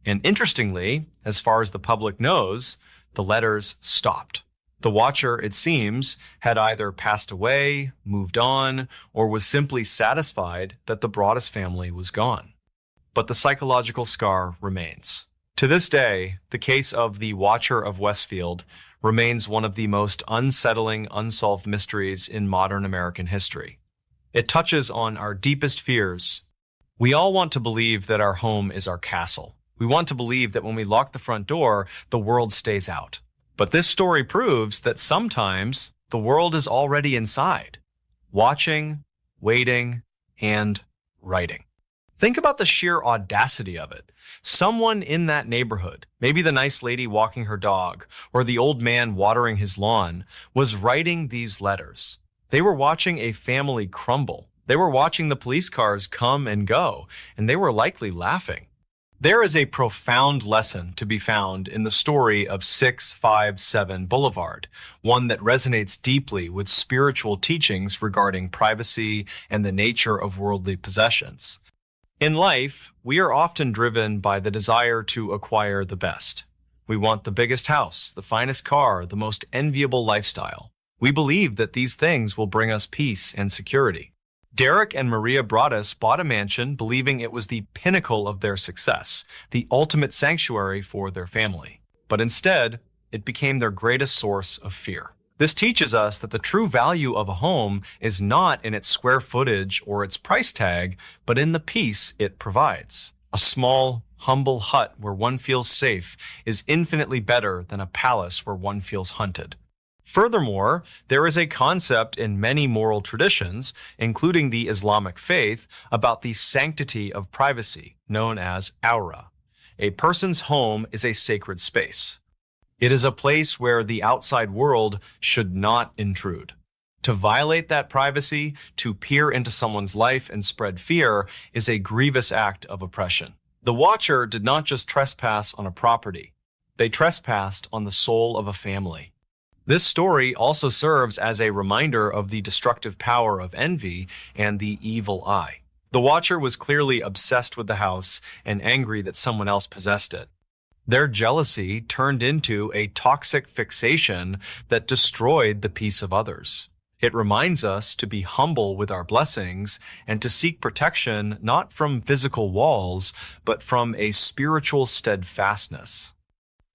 And interestingly, as far as the public knows, the letters stopped. The Watcher, it seems, had either passed away, moved on, or was simply satisfied that the Broaddus family was gone. But the psychological scar remains. To this day, the case of the Watcher of Westfield remains one of the most unsettling, unsolved mysteries in modern American history. It touches on our deepest fears. We all want to believe that our home is our castle. We want to believe that when we lock the front door, the world stays out. But this story proves that sometimes the world is already inside, watching, waiting, and writing. Think about the sheer audacity of it. Someone in that neighborhood, maybe the nice lady walking her dog, or the old man watering his lawn, was writing these letters. They were watching a family crumble. They were watching the police cars come and go, and they were likely laughing. There is a profound lesson to be found in the story of 657 Boulevard, one that resonates deeply with spiritual teachings regarding privacy and the nature of worldly possessions. In life, we are often driven by the desire to acquire the best. We want the biggest house, the finest car, the most enviable lifestyle. We believe that these things will bring us peace and security. Derek and Maria Broaddus bought a mansion believing it was the pinnacle of their success, the ultimate sanctuary for their family. But instead, it became their greatest source of fear. This teaches us that the true value of a home is not in its square footage or its price tag, but in the peace it provides. A small, humble hut where one feels safe is infinitely better than a palace where one feels hunted. Furthermore, there is a concept in many moral traditions, including the Islamic faith, about the sanctity of privacy, known as aura. A person's home is a sacred space. It is a place where the outside world should not intrude. To violate that privacy, to peer into someone's life and spread fear, is a grievous act of oppression. The Watcher did not just trespass on a property. They trespassed on the soul of a family. This story also serves as a reminder of the destructive power of envy and the evil eye. The Watcher was clearly obsessed with the house and angry that someone else possessed it. Their jealousy turned into a toxic fixation that destroyed the peace of others. It reminds us to be humble with our blessings and to seek protection not from physical walls, but from a spiritual steadfastness.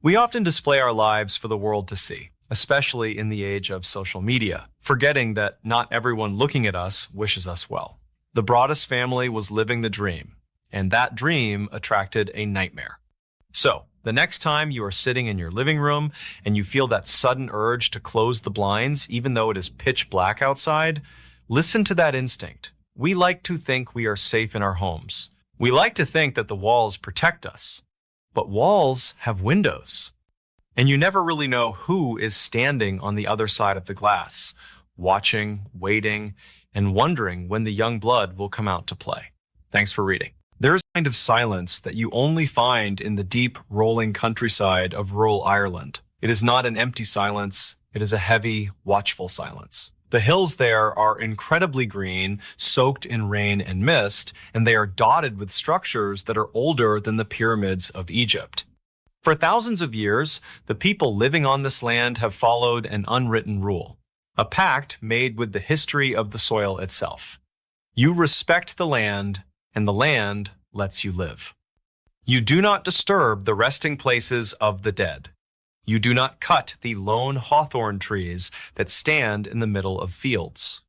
We often display our lives for the world to see, especially in the age of social media, forgetting that not everyone looking at us wishes us well. The Broaddus family was living the dream, and that dream attracted a nightmare. So, the next time you are sitting in your living room and you feel that sudden urge to close the blinds even though it is pitch black outside, listen to that instinct. we like to think we are safe in our homes. We like to think that the walls protect us. But walls have windows. And you never really know who is standing on the other side of the glass, watching, waiting, and wondering when the young blood will come out to play. Thanks for reading. There is a kind of silence that you only find in the deep, rolling countryside of rural Ireland. It is not an empty silence. It is a heavy, watchful silence. The hills there are incredibly green, soaked in rain and mist, and they are dotted with structures that are older than the pyramids of Egypt. For thousands of years, the people living on this land have followed an unwritten rule, a pact made with the history of the soil itself. You respect the land, and the land lets you live. You do not disturb the resting places of the dead. You do not cut the lone hawthorn trees that stand in the middle of fields.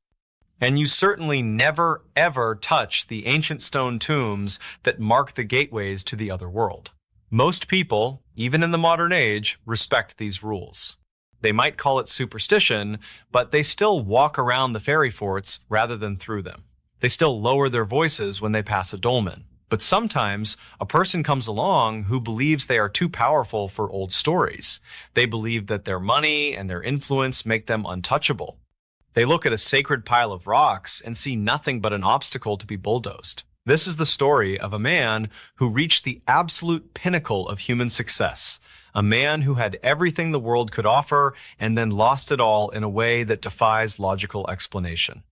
And you certainly never, ever touch the ancient stone tombs that mark the gateways to the other world. Most people, even in the modern age, respect these rules. They might call it superstition, but they still walk around the fairy forts rather than through them. They still lower their voices when they pass a dolmen. But sometimes a person comes along who believes they are too powerful for old stories. They believe that their money and their influence make them untouchable. They look at a sacred pile of rocks and see nothing but an obstacle to be bulldozed. This is the story of a man who reached the absolute pinnacle of human success. A man who had everything the world could offer and then lost it all in a way that defies logical explanation.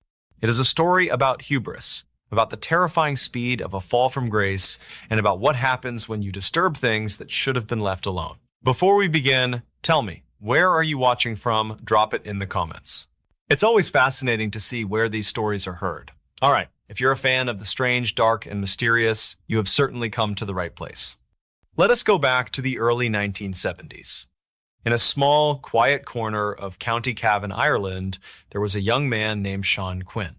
It is a story about hubris, about the terrifying speed of a fall from grace, and about what happens when you disturb things that should have been left alone. Before we begin, tell me, where are you watching from? Drop it in the comments. It's always fascinating to see where these stories are heard. All right, if you're a fan of the strange, dark, and mysterious, you have certainly come to the right place. Let us go back to the early 1970s. In a small, quiet corner of County Cavan, Ireland, there was a young man named Sean Quinn.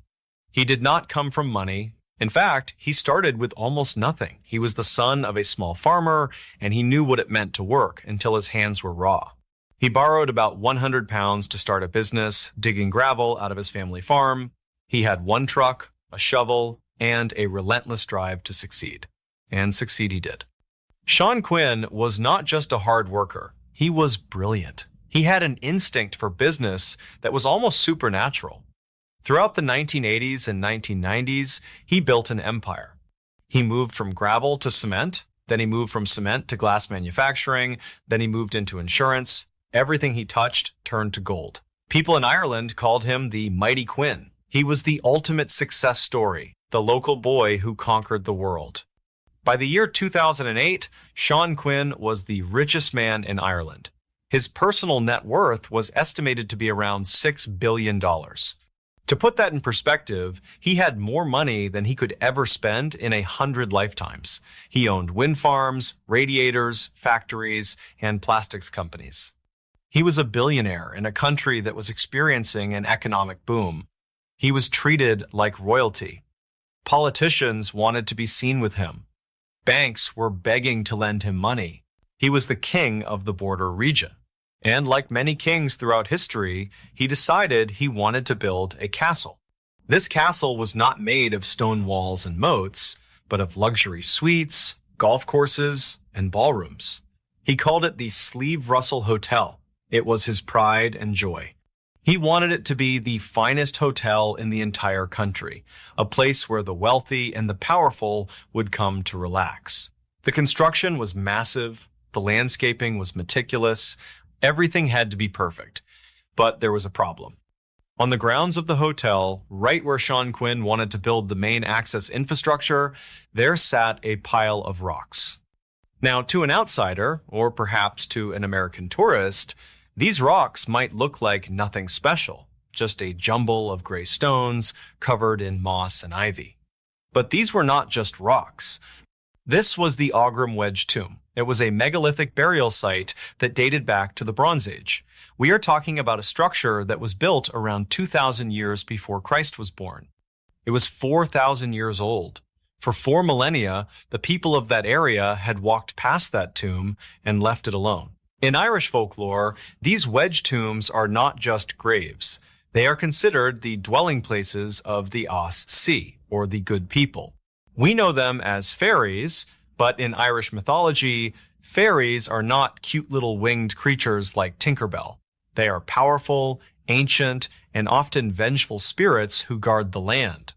He did not come from money. In fact, he started with almost nothing. He was the son of a small farmer, and he knew what it meant to work until his hands were raw. He borrowed about £100 to start a business, digging gravel out of his family farm. He had one truck, a shovel, and a relentless drive to succeed. And succeed he did. Sean Quinn was not just a hard worker. He was brilliant. He had an instinct for business that was almost supernatural. Throughout the 1980s and 1990s, he built an empire. He moved from gravel to cement, then he moved from cement to glass manufacturing, then he moved into insurance. Everything he touched turned to gold. People in Ireland called him the Mighty Quinn. He was the ultimate success story, the local boy who conquered the world. By the year 2008, Sean Quinn was the richest man in Ireland. His personal net worth was estimated to be around $6 billion. To put that in perspective, he had more money than he could ever spend in 100 lifetimes. He owned wind farms, radiators, factories, and plastics companies. He was a billionaire in a country that was experiencing an economic boom. He was treated like royalty. Politicians wanted to be seen with him. Banks were begging to lend him money. He was the king of the border region. And like many kings throughout history, he decided he wanted to build a castle. This castle was not made of stone walls and moats, but of luxury suites, golf courses, and ballrooms. He called it the Sleeve Russell Hotel. It was his pride and joy. He wanted it to be the finest hotel in the entire country, a place where the wealthy and the powerful would come to relax. The construction was massive, the landscaping was meticulous, everything had to be perfect. But there was a problem. On the grounds of the hotel, right where Sean Quinn wanted to build the main access infrastructure, there sat a pile of rocks. Now, to an outsider, or perhaps to an American tourist, these rocks might look like nothing special, just a jumble of gray stones covered in moss and ivy. But these were not just rocks. This was the Aughrim Wedge Tomb. It was a megalithic burial site that dated back to the Bronze Age. We are talking about a structure that was built around 2,000 years before Christ was born. It was 4,000 years old. For 4 millennia, the people of that area had walked past that tomb and left it alone. In Irish folklore, these wedge tombs are not just graves. They are considered the dwelling places of the As Sea, or the good people. We know them as fairies, but in Irish mythology, fairies are not cute little winged creatures like Tinkerbell. They are powerful, ancient, and often vengeful spirits who guard the land.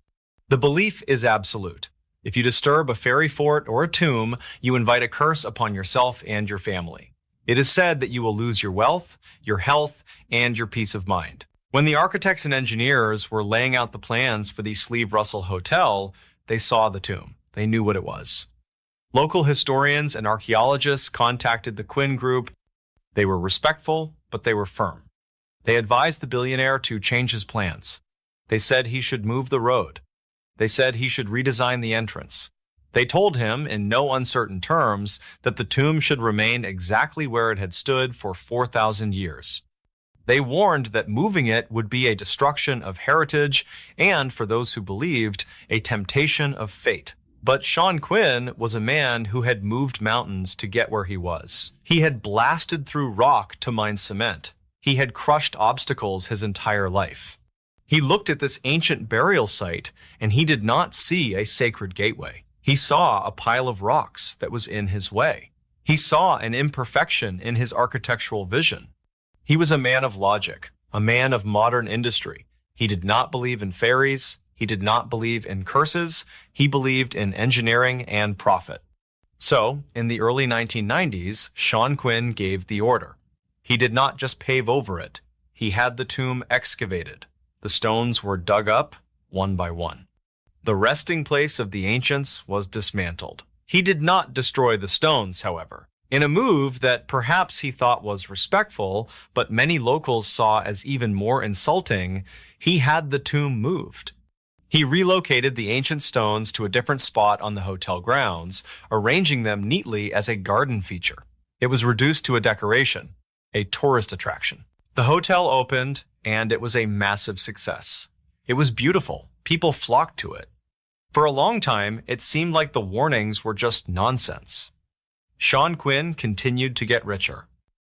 The belief is absolute. If you disturb a fairy fort or a tomb, you invite a curse upon yourself and your family. It is said that you will lose your wealth, your health, and your peace of mind. When the architects and engineers were laying out the plans for the Sleeve Russell Hotel, they saw the tomb. They knew what it was. Local historians and archaeologists contacted the Quinn group. They were respectful, but they were firm. They advised the billionaire to change his plans. They said he should move the road. They said he should redesign the entrance. They told him, in no uncertain terms, that the tomb should remain exactly where it had stood for 4,000 years. They warned that moving it would be a destruction of heritage and, for those who believed, a temptation of fate. But Sean Quinn was a man who had moved mountains to get where he was. He had blasted through rock to mine cement. He had crushed obstacles his entire life. He looked at this ancient burial site, and he did not see a sacred gateway. He saw a pile of rocks that was in his way. He saw an imperfection in his architectural vision. He was a man of logic, a man of modern industry. He did not believe in fairies. He did not believe in curses. He believed in engineering and profit. So, in the early 1990s, Sean Quinn gave the order. He did not just pave over it. He had the tomb excavated. The stones were dug up, one by one. The resting place of the ancients was dismantled. He did not destroy the stones, however. In a move that perhaps he thought was respectful, but many locals saw as even more insulting, he had the tomb moved. He relocated the ancient stones to a different spot on the hotel grounds, arranging them neatly as a garden feature. It was reduced to a decoration, a tourist attraction. The hotel opened, and it was a massive success. It was beautiful. People flocked to it. For a long time, it seemed like the warnings were just nonsense. Sean Quinn continued to get richer.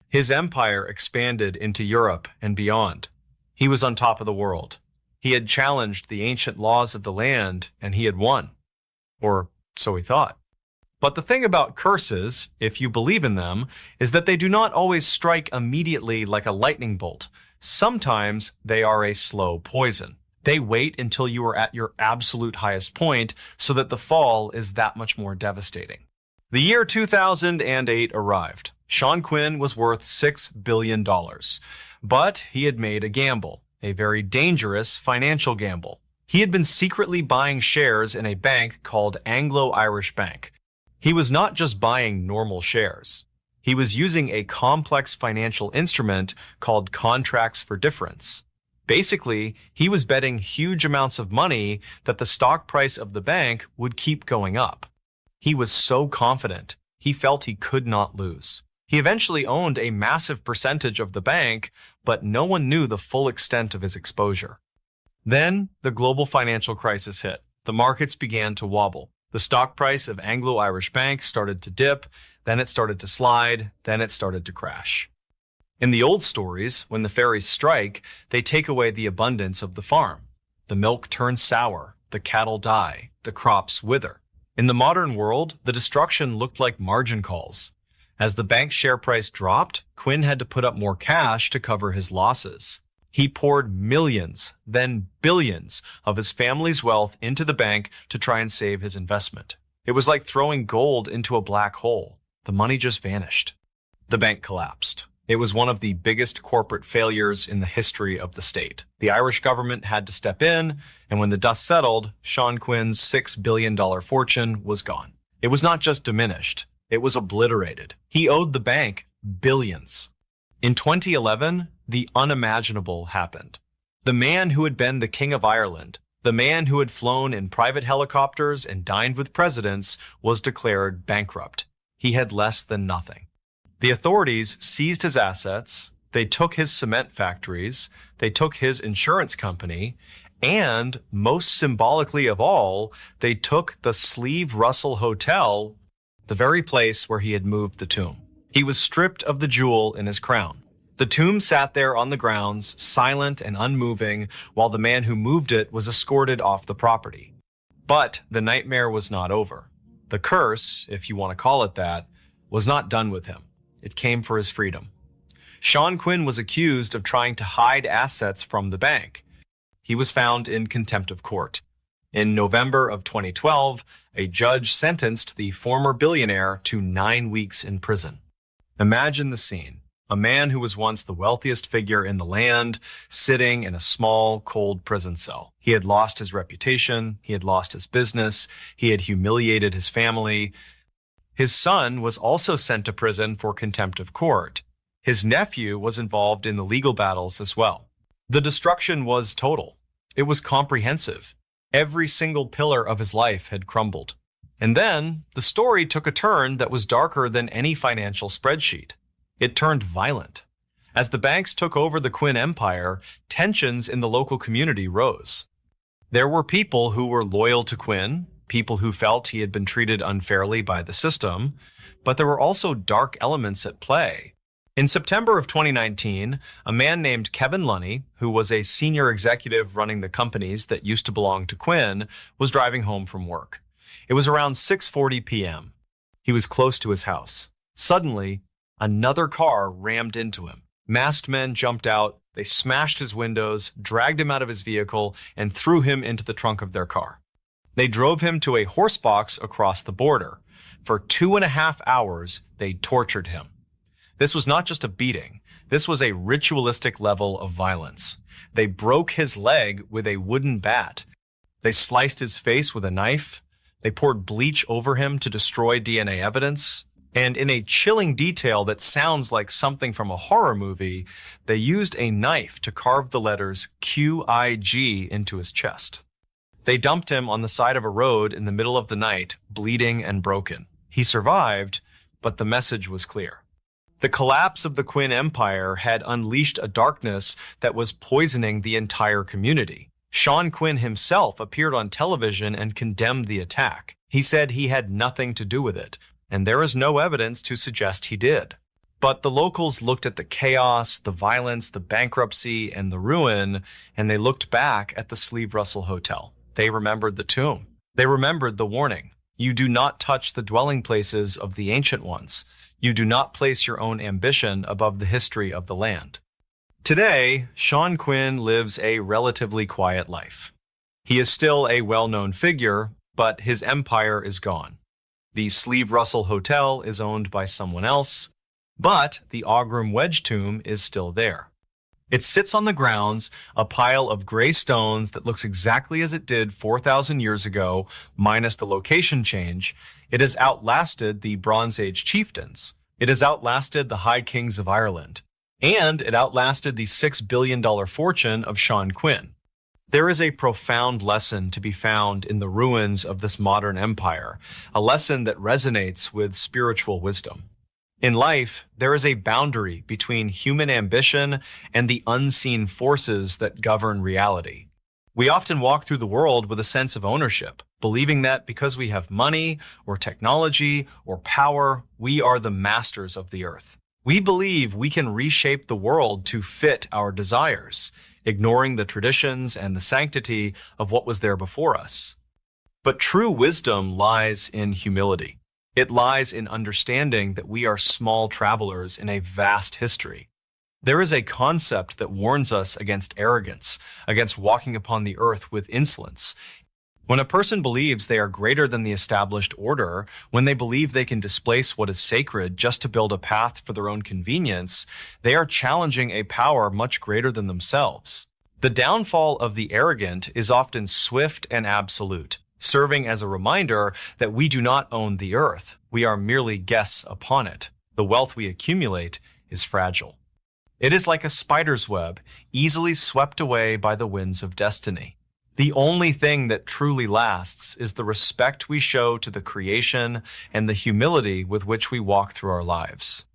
His empire expanded into Europe and beyond. He was on top of the world. He had challenged the ancient laws of the land, and he had won. Or so he thought. But the thing about curses, if you believe in them, is that they do not always strike immediately like a lightning bolt. Sometimes they are a slow poison. They wait until you are at your absolute highest point so that the fall is that much more devastating. The year 2008 arrived. Sean Quinn was worth $6 billion. But he had made a gamble, a very dangerous financial gamble. He had been secretly buying shares in a bank called Anglo-Irish Bank. He was not just buying normal shares. He was using a complex financial instrument called contracts for difference. Basically, he was betting huge amounts of money that the stock price of the bank would keep going up. He was so confident, he felt he could not lose. He eventually owned a massive percentage of the bank, but no one knew the full extent of his exposure. Then, the global financial crisis hit. The markets began to wobble. The stock price of Anglo-Irish Bank started to dip, then it started to slide, then it started to crash. In the old stories, when the fairies strike, they take away the abundance of the farm. The milk turns sour, the cattle die, the crops wither. In the modern world, the destruction looked like margin calls. As the bank's share price dropped, Quinn had to put up more cash to cover his losses. He poured millions, then billions of his family's wealth into the bank to try and save his investment. It was like throwing gold into a black hole. The money just vanished. The bank collapsed. It was one of the biggest corporate failures in the history of the state. The Irish government had to step in, and when the dust settled, Sean Quinn's $6 billion fortune was gone. It was not just diminished, it was obliterated. He owed the bank billions. In 2011, the unimaginable happened. The man who had been the King of Ireland, the man who had flown in private helicopters and dined with presidents, was declared bankrupt. He had less than nothing. The authorities seized his assets, they took his cement factories, they took his insurance company, and, most symbolically of all, they took the Sleeve Russell Hotel, the very place where he had moved the tomb. He was stripped of the jewel in his crown. The tomb sat there on the grounds, silent and unmoving, while the man who moved it was escorted off the property. But the nightmare was not over. The curse, if you want to call it that, was not done with him. It came for his freedom. Sean Quinn was accused of trying to hide assets from the bank. He was found in contempt of court. In November of 2012, a judge sentenced the former billionaire to 9 weeks in prison. Imagine the scene. A man who was once the wealthiest figure in the land, sitting in a small, cold prison cell. He had lost his reputation, he had lost his business, he had humiliated his family. His son was also sent to prison for contempt of court. His nephew was involved in the legal battles as well. The destruction was total. It was comprehensive. Every single pillar of his life had crumbled. And then, the story took a turn that was darker than any financial spreadsheet. It turned violent. As the banks took over the Quinn empire, tensions in the local community rose. There were people who were loyal to Quinn, people who felt he had been treated unfairly by the system, but there were also dark elements at play. In September of 2019, a man named Kevin Lunny, who was a senior executive running the companies that used to belong to Quinn, was driving home from work. It was around 6:40 p.m. He was close to his house. Suddenly, another car rammed into him. Masked men jumped out, they smashed his windows, dragged him out of his vehicle, and threw him into the trunk of their car. They drove him to a horse box across the border. For 2.5 hours, they tortured him. This was not just a beating. This was a ritualistic level of violence. They broke his leg with a wooden bat. They sliced his face with a knife. They poured bleach over him to destroy DNA evidence. And in a chilling detail that sounds like something from a horror movie, they used a knife to carve the letters QIG into his chest. They dumped him on the side of a road in the middle of the night, bleeding and broken. He survived, but the message was clear. The collapse of the Quinn empire had unleashed a darkness that was poisoning the entire community. Sean Quinn himself appeared on television and condemned the attack. He said he had nothing to do with it, and there is no evidence to suggest he did. But the locals looked at the chaos, the violence, the bankruptcy, and the ruin, and they looked back at the Sleeve Russell Hotel. They remembered the tomb. They remembered the warning. You do not touch the dwelling places of the ancient ones. You do not place your own ambition above the history of the land. Today, Sean Quinn lives a relatively quiet life. He is still a well-known figure, but his empire is gone. The Sleeve Russell Hotel is owned by someone else, but the Aughrim Wedge tomb is still there. It sits on the grounds, a pile of gray stones that looks exactly as it did 4,000 years ago, minus the location change. It has outlasted the Bronze Age chieftains. It has outlasted the High Kings of Ireland. And it outlasted the $6 billion fortune of Sean Quinn. There is a profound lesson to be found in the ruins of this modern empire, a lesson that resonates with spiritual wisdom. In life, there is a boundary between human ambition and the unseen forces that govern reality. We often walk through the world with a sense of ownership, believing that because we have money or technology or power, we are the masters of the earth. We believe we can reshape the world to fit our desires, ignoring the traditions and the sanctity of what was there before us. But true wisdom lies in humility. It lies in understanding that we are small travelers in a vast history. There is a concept that warns us against arrogance, against walking upon the earth with insolence. When a person believes they are greater than the established order, when they believe they can displace what is sacred just to build a path for their own convenience, they are challenging a power much greater than themselves. The downfall of the arrogant is often swift and absolute, serving as a reminder that we do not own the earth. We are merely guests upon it. The wealth we accumulate is fragile. It is like a spider's web, easily swept away by the winds of destiny. The only thing that truly lasts is the respect we show to the creation and the humility with which we walk through our lives.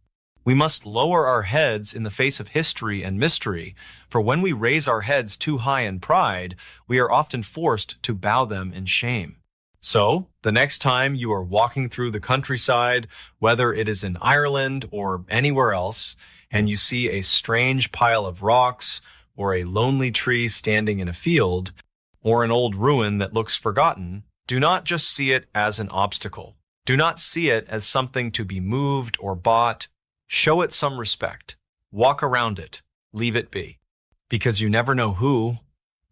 We must lower our heads in the face of history and mystery, for when we raise our heads too high in pride, we are often forced to bow them in shame. So, the next time you are walking through the countryside, whether it is in Ireland or anywhere else, and you see a strange pile of rocks or a lonely tree standing in a field, or an old ruin that looks forgotten, Do not just see it as an obstacle. Do not see it as something to be moved or bought. Show it some respect. Walk around it. Leave it be. Because you never know who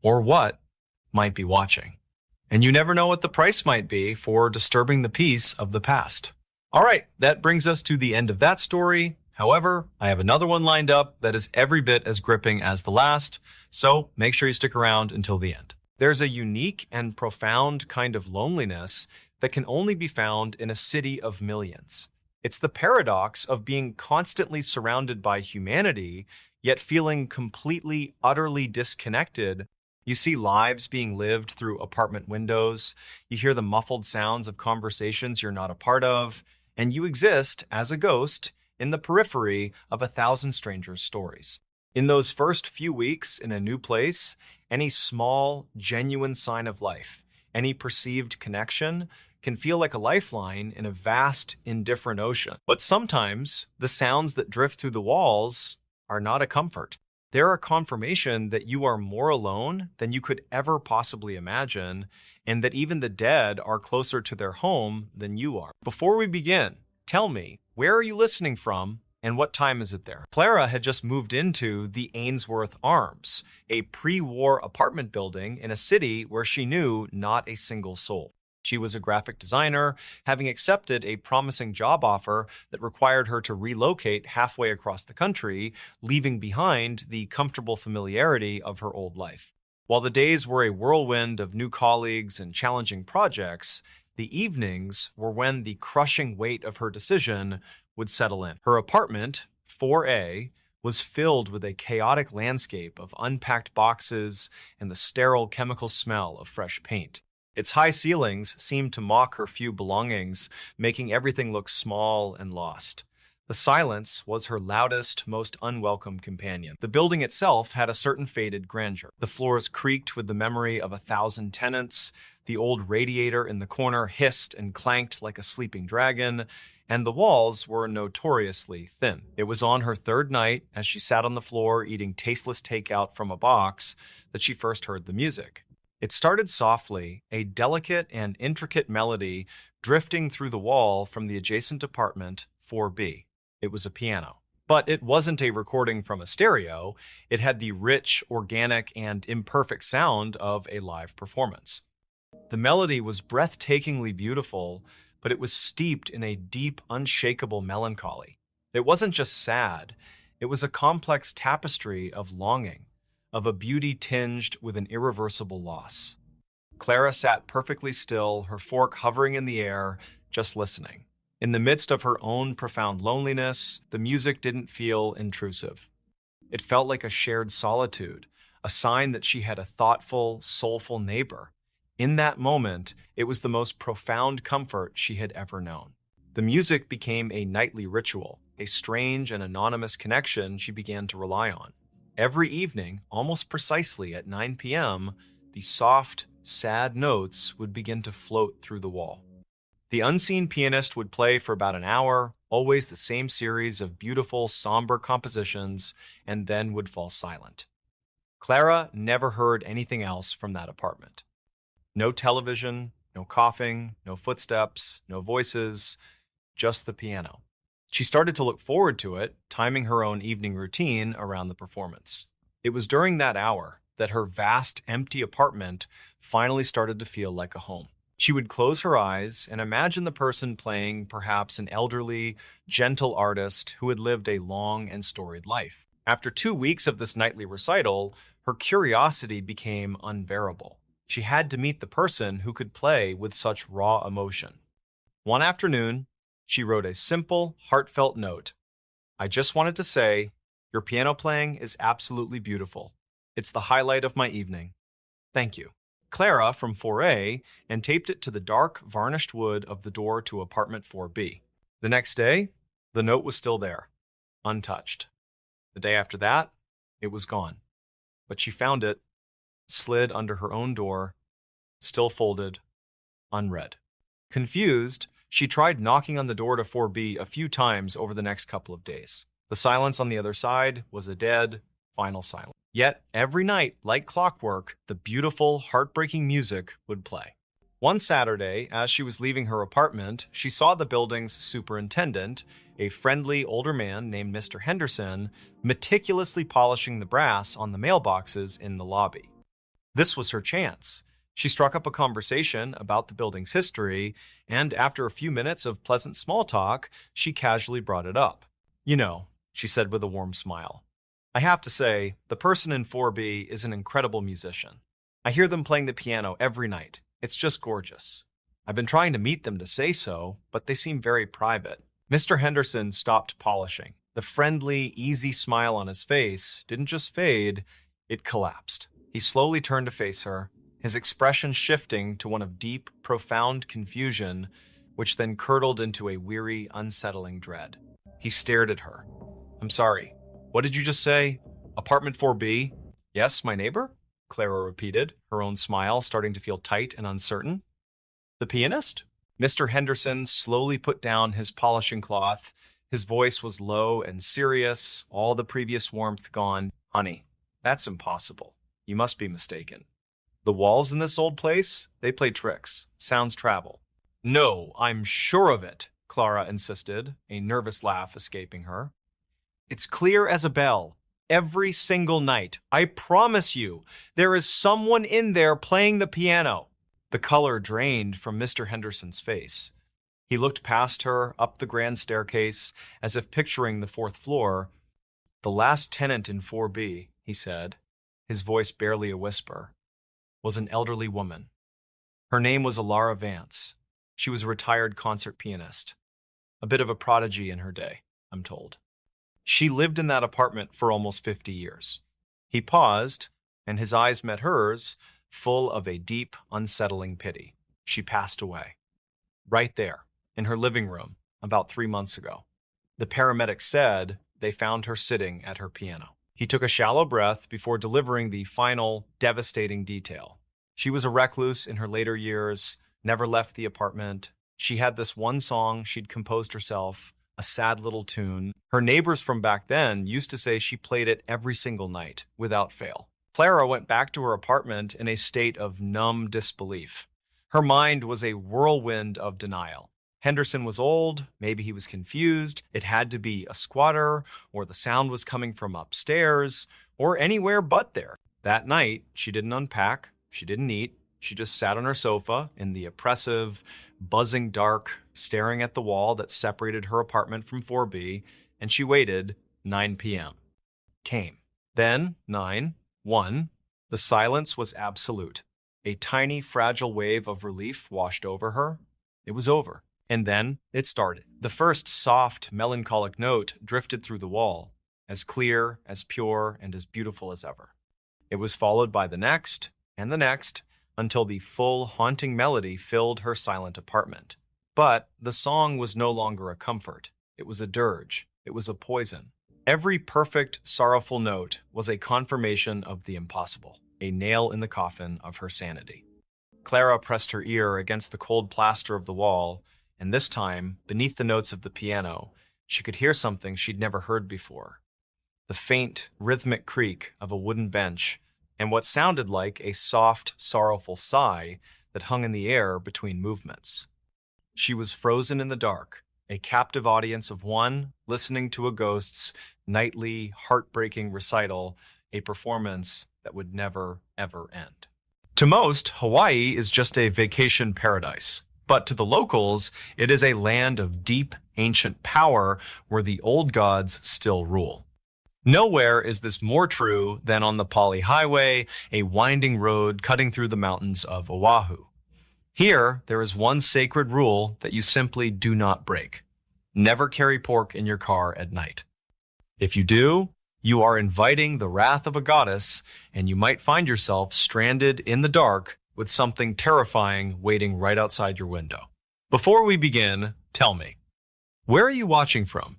or what might be watching. And you never know what the price might be for disturbing the peace of the past. All right, that brings us to the end of that story. However, I have another one lined up that is every bit as gripping as the last, so make sure you stick around until the end. There's a unique and profound kind of loneliness that can only be found in a city of millions. It's the paradox of being constantly surrounded by humanity, yet feeling completely, utterly disconnected. You see lives being lived through apartment windows, you hear the muffled sounds of conversations you're not a part of, and you exist as a ghost in the periphery of 1,000 strangers' stories. In those first few weeks in a new place, any small, genuine sign of life, any perceived connection, can feel like a lifeline in a vast, indifferent ocean. But sometimes, the sounds that drift through the walls are not a comfort. They're a confirmation that you are more alone than you could ever possibly imagine, and that even the dead are closer to their home than you are. Before we begin, tell me, where are you listening from, and what time is it there? Clara had just moved into the Ainsworth Arms, a pre-war apartment building in a city where she knew not a single soul. She was a graphic designer, having accepted a promising job offer that required her to relocate halfway across the country, leaving behind the comfortable familiarity of her old life. While the days were a whirlwind of new colleagues and challenging projects, the evenings were when the crushing weight of her decision would settle in. Her apartment, 4A, was filled with a chaotic landscape of unpacked boxes and the sterile chemical smell of fresh paint. Its high ceilings seemed to mock her few belongings, making everything look small and lost. The silence was her loudest, most unwelcome companion. The building itself had a certain faded grandeur. The floors creaked with the memory of 1,000 tenants, the old radiator in the corner hissed and clanked like a sleeping dragon, and the walls were notoriously thin. It was on her third night, as she sat on the floor eating tasteless takeout from a box, that she first heard the music. It started softly, a delicate and intricate melody drifting through the wall from the adjacent apartment, 4B. It was a piano. But it wasn't a recording from a stereo. It had the rich, organic, and imperfect sound of a live performance. The melody was breathtakingly beautiful, but it was steeped in a deep, unshakable melancholy. It wasn't just sad. It was a complex tapestry of longing, of a beauty tinged with an irreversible loss. Clara sat perfectly still, her fork hovering in the air, just listening. In the midst of her own profound loneliness, the music didn't feel intrusive. It felt like a shared solitude, a sign that she had a thoughtful, soulful neighbor. In that moment, it was the most profound comfort she had ever known. The music became a nightly ritual, a strange and anonymous connection she began to rely on. Every evening, almost precisely at 9 p.m., the soft, sad notes would begin to float through the wall. The unseen pianist would play for about an hour, always the same series of beautiful, somber compositions, and then would fall silent. Clara never heard anything else from that apartment. No television, no coughing, no footsteps, no voices, just the piano. She started to look forward to it, timing her own evening routine around the performance. It was during that hour that her vast, empty apartment finally started to feel like a home. She would close her eyes and imagine the person playing perhaps an elderly, gentle artist who had lived a long and storied life. After 2 weeks of this nightly recital, her curiosity became unbearable. She had to meet the person who could play with such raw emotion. One afternoon, she wrote a simple, heartfelt note. "I just wanted to say, your piano playing is absolutely beautiful. It's the highlight of my evening. Thank you." Clara from 4A and taped it to the dark, varnished wood of the door to apartment 4B. The next day, the note was still there, untouched. The day after that, it was gone. But she found it, slid under her own door, still folded, unread. Confused, she tried knocking on the door to 4B a few times over the next couple of days. The silence on the other side was a dead, final silence. Yet, every night, like clockwork, the beautiful, heartbreaking music would play. One Saturday, as she was leaving her apartment, she saw the building's superintendent, a friendly older man named Mr. Henderson, meticulously polishing the brass on the mailboxes in the lobby. This was her chance. She struck up a conversation about the building's history, and after a few minutes of pleasant small talk, she casually brought it up. "You know," she said with a warm smile, "I have to say, the person in 4B is an incredible musician. I hear them playing the piano every night. It's just gorgeous. I've been trying to meet them to say so, but they seem very private." Mr. Henderson stopped polishing. The friendly, easy smile on his face didn't just fade, it collapsed. He slowly turned to face her, his expression shifting to one of deep, profound confusion, which then curdled into a weary, unsettling dread. He stared at her. "I'm sorry. What did you just say? Apartment 4B? Yes, my neighbor?" Clara repeated, her own smile starting to feel tight and uncertain. "The pianist?" Mr. Henderson slowly put down his polishing cloth. His voice was low and serious, all the previous warmth gone. "Honey, that's impossible. You must be mistaken. The walls in this old place, they play tricks. Sounds travel." "No, I'm sure of it," Clara insisted, a nervous laugh escaping her. "It's clear as a bell. Every single night. I promise you, there is someone in there playing the piano." The color drained from Mr. Henderson's face. He looked past her, up the grand staircase, as if picturing the fourth floor. "The last tenant in 4B, he said, his voice barely a whisper, was an elderly woman. Her name was Alara Vance. She was a retired concert pianist. A bit of a prodigy in her day, I'm told. She lived in that apartment for almost 50 years. He paused, and his eyes met hers, full of a deep, unsettling pity. She passed away. Right there, in her living room, about 3 months ago. The paramedics said they found her sitting at her piano. He took a shallow breath before delivering the final, devastating detail. She was a recluse in her later years, never left the apartment. She had this one song she'd composed herself, a sad little tune. Her neighbors from back then used to say she played it every single night, without fail. Clara went back to her apartment in a state of numb disbelief. Her mind was a whirlwind of denial. Henderson was old, maybe he was confused, it had to be a squatter, or the sound was coming from upstairs, or anywhere but there. That night, she didn't unpack, she didn't eat, she just sat on her sofa in the oppressive, buzzing dark, staring at the wall that separated her apartment from 4B, and she waited. 9 p.m. came. Then 9:01. The silence was absolute. A tiny, fragile wave of relief washed over her. It was over. And then it started. The first soft, melancholic note drifted through the wall, as clear, as pure, and as beautiful as ever. It was followed by the next, and the next, until the full, haunting melody filled her silent apartment. But the song was no longer a comfort. It was a dirge. It was a poison. Every perfect, sorrowful note was a confirmation of the impossible, a nail in the coffin of her sanity. Clara pressed her ear against the cold plaster of the wall, and this time, beneath the notes of the piano, she could hear something she'd never heard before. The faint, rhythmic creak of a wooden bench, and what sounded like a soft, sorrowful sigh that hung in the air between movements. She was frozen in the dark, a captive audience of one listening to a ghost's nightly, heartbreaking recital, a performance that would never, ever end. To most, Hawaii is just a vacation paradise. But to the locals, it is a land of deep, ancient power where the old gods still rule. Nowhere is this more true than on the Pali Highway, a winding road cutting through the mountains of Oahu. Here, there is one sacred rule that you simply do not break. Never carry pork in your car at night. If you do, you are inviting the wrath of a goddess, and you might find yourself stranded in the dark with something terrifying waiting right outside your window. Before we begin, tell me, where are you watching from?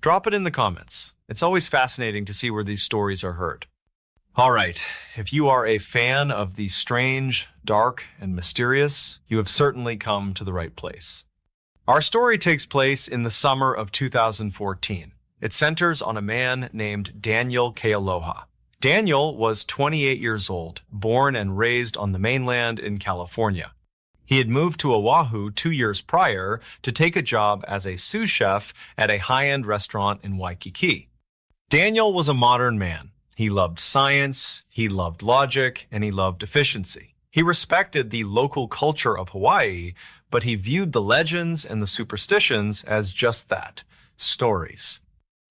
Drop it in the comments. It's always fascinating to see where these stories are heard. All right, if you are a fan of the strange, dark, and mysterious, you have certainly come to the right place. Our story takes place in the summer of 2014. It centers on a man named Daniel Kealoha. Daniel was 28 years old, born and raised on the mainland in California. He had moved to Oahu 2 years prior to take a job as a sous chef at a high-end restaurant in Waikiki. Daniel was a modern man. He loved science, he loved logic, and he loved efficiency. He respected the local culture of Hawaii, but he viewed the legends and the superstitions as just that, stories.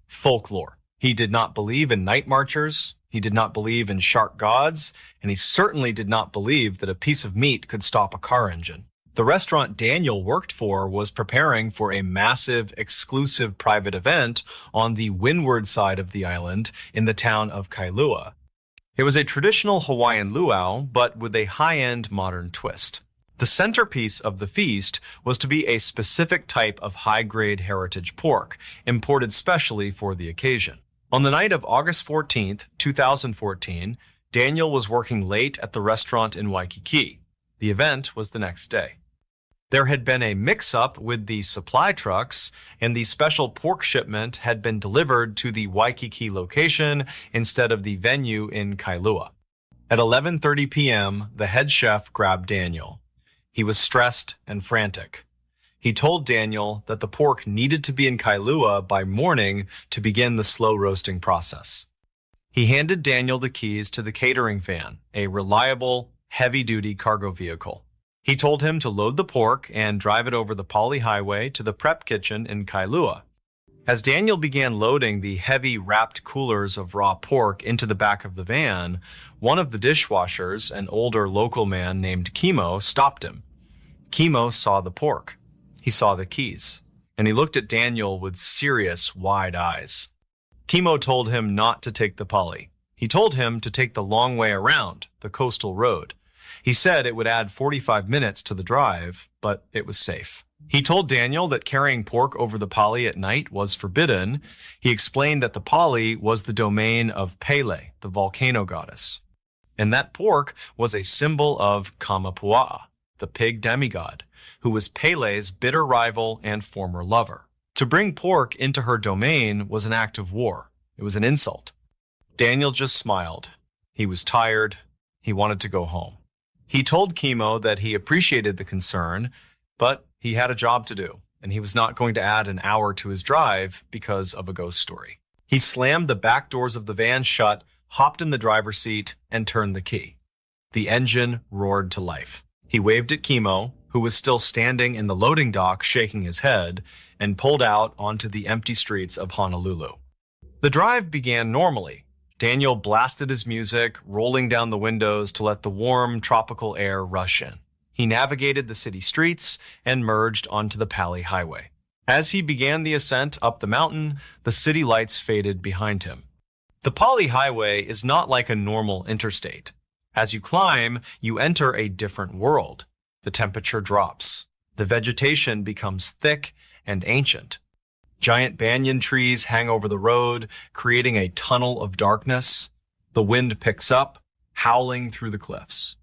Folklore. He did not believe in night marchers, he did not believe in shark gods, and he certainly did not believe that a piece of meat could stop a car engine. The restaurant Daniel worked for was preparing for a massive, exclusive private event on the windward side of the island in the town of Kailua. It was a traditional Hawaiian luau, but with a high-end modern twist. The centerpiece of the feast was to be a specific type of high-grade heritage pork, imported specially for the occasion. On the night of August 14th, 2014, Daniel was working late at the restaurant in Waikiki. The event was the next day. There had been a mix-up with the supply trucks, and the special pork shipment had been delivered to the Waikiki location instead of the venue in Kailua. At 11:30 p.m., the head chef grabbed Daniel. He was stressed and frantic. He told Daniel that the pork needed to be in Kailua by morning to begin the slow roasting process. He handed Daniel the keys to the catering van, a reliable, heavy-duty cargo vehicle. He told him to load the pork and drive it over the Pali Highway to the prep kitchen in Kailua. As Daniel began loading the heavy wrapped coolers of raw pork into the back of the van, one of the dishwashers, an older local man named Kimo, stopped him. Kimo saw the pork. He saw the keys, and he looked at Daniel with serious, wide eyes. Kimo told him not to take the Pali. He told him to take the long way around, the coastal road. He said it would add 45 minutes to the drive, but it was safe. He told Daniel that carrying pork over the Pali at night was forbidden. He explained that the Pali was the domain of Pele, the volcano goddess, and that pork was a symbol of Kamapua'a, the pig demigod, who was Pele's bitter rival and former lover. To bring pork into her domain was an act of war. It was an insult. Daniel just smiled. He was tired. He wanted to go home. He told Kimo that he appreciated the concern, but he had a job to do, and he was not going to add an hour to his drive because of a ghost story. He slammed the back doors of the van shut, hopped in the driver's seat, and turned the key. The engine roared to life. He waved at Kimo, who was still standing in the loading dock shaking his head, and pulled out onto the empty streets of Honolulu. The drive began normally. Daniel blasted his music, rolling down the windows to let the warm, tropical air rush in. He navigated the city streets and merged onto the Pali Highway. As he began the ascent up the mountain, the city lights faded behind him. The Pali Highway is not like a normal interstate. As you climb, you enter a different world. The temperature drops. The vegetation becomes thick and ancient. Giant banyan trees hang over the road, creating a tunnel of darkness. The wind picks up, howling through the cliffs.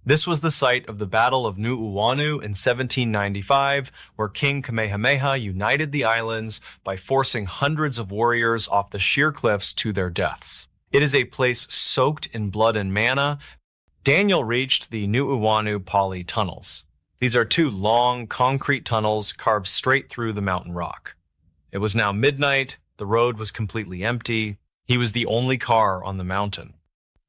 This was the site of the Battle of Nu'uanu in 1795, where King Kamehameha united the islands by forcing hundreds of warriors off the sheer cliffs to their deaths. It is a place soaked in blood and mana. Daniel reached the Nu'uanu Pali tunnels. These are two long, concrete tunnels carved straight through the mountain rock. It was now midnight. The road was completely empty. He was the only car on the mountain.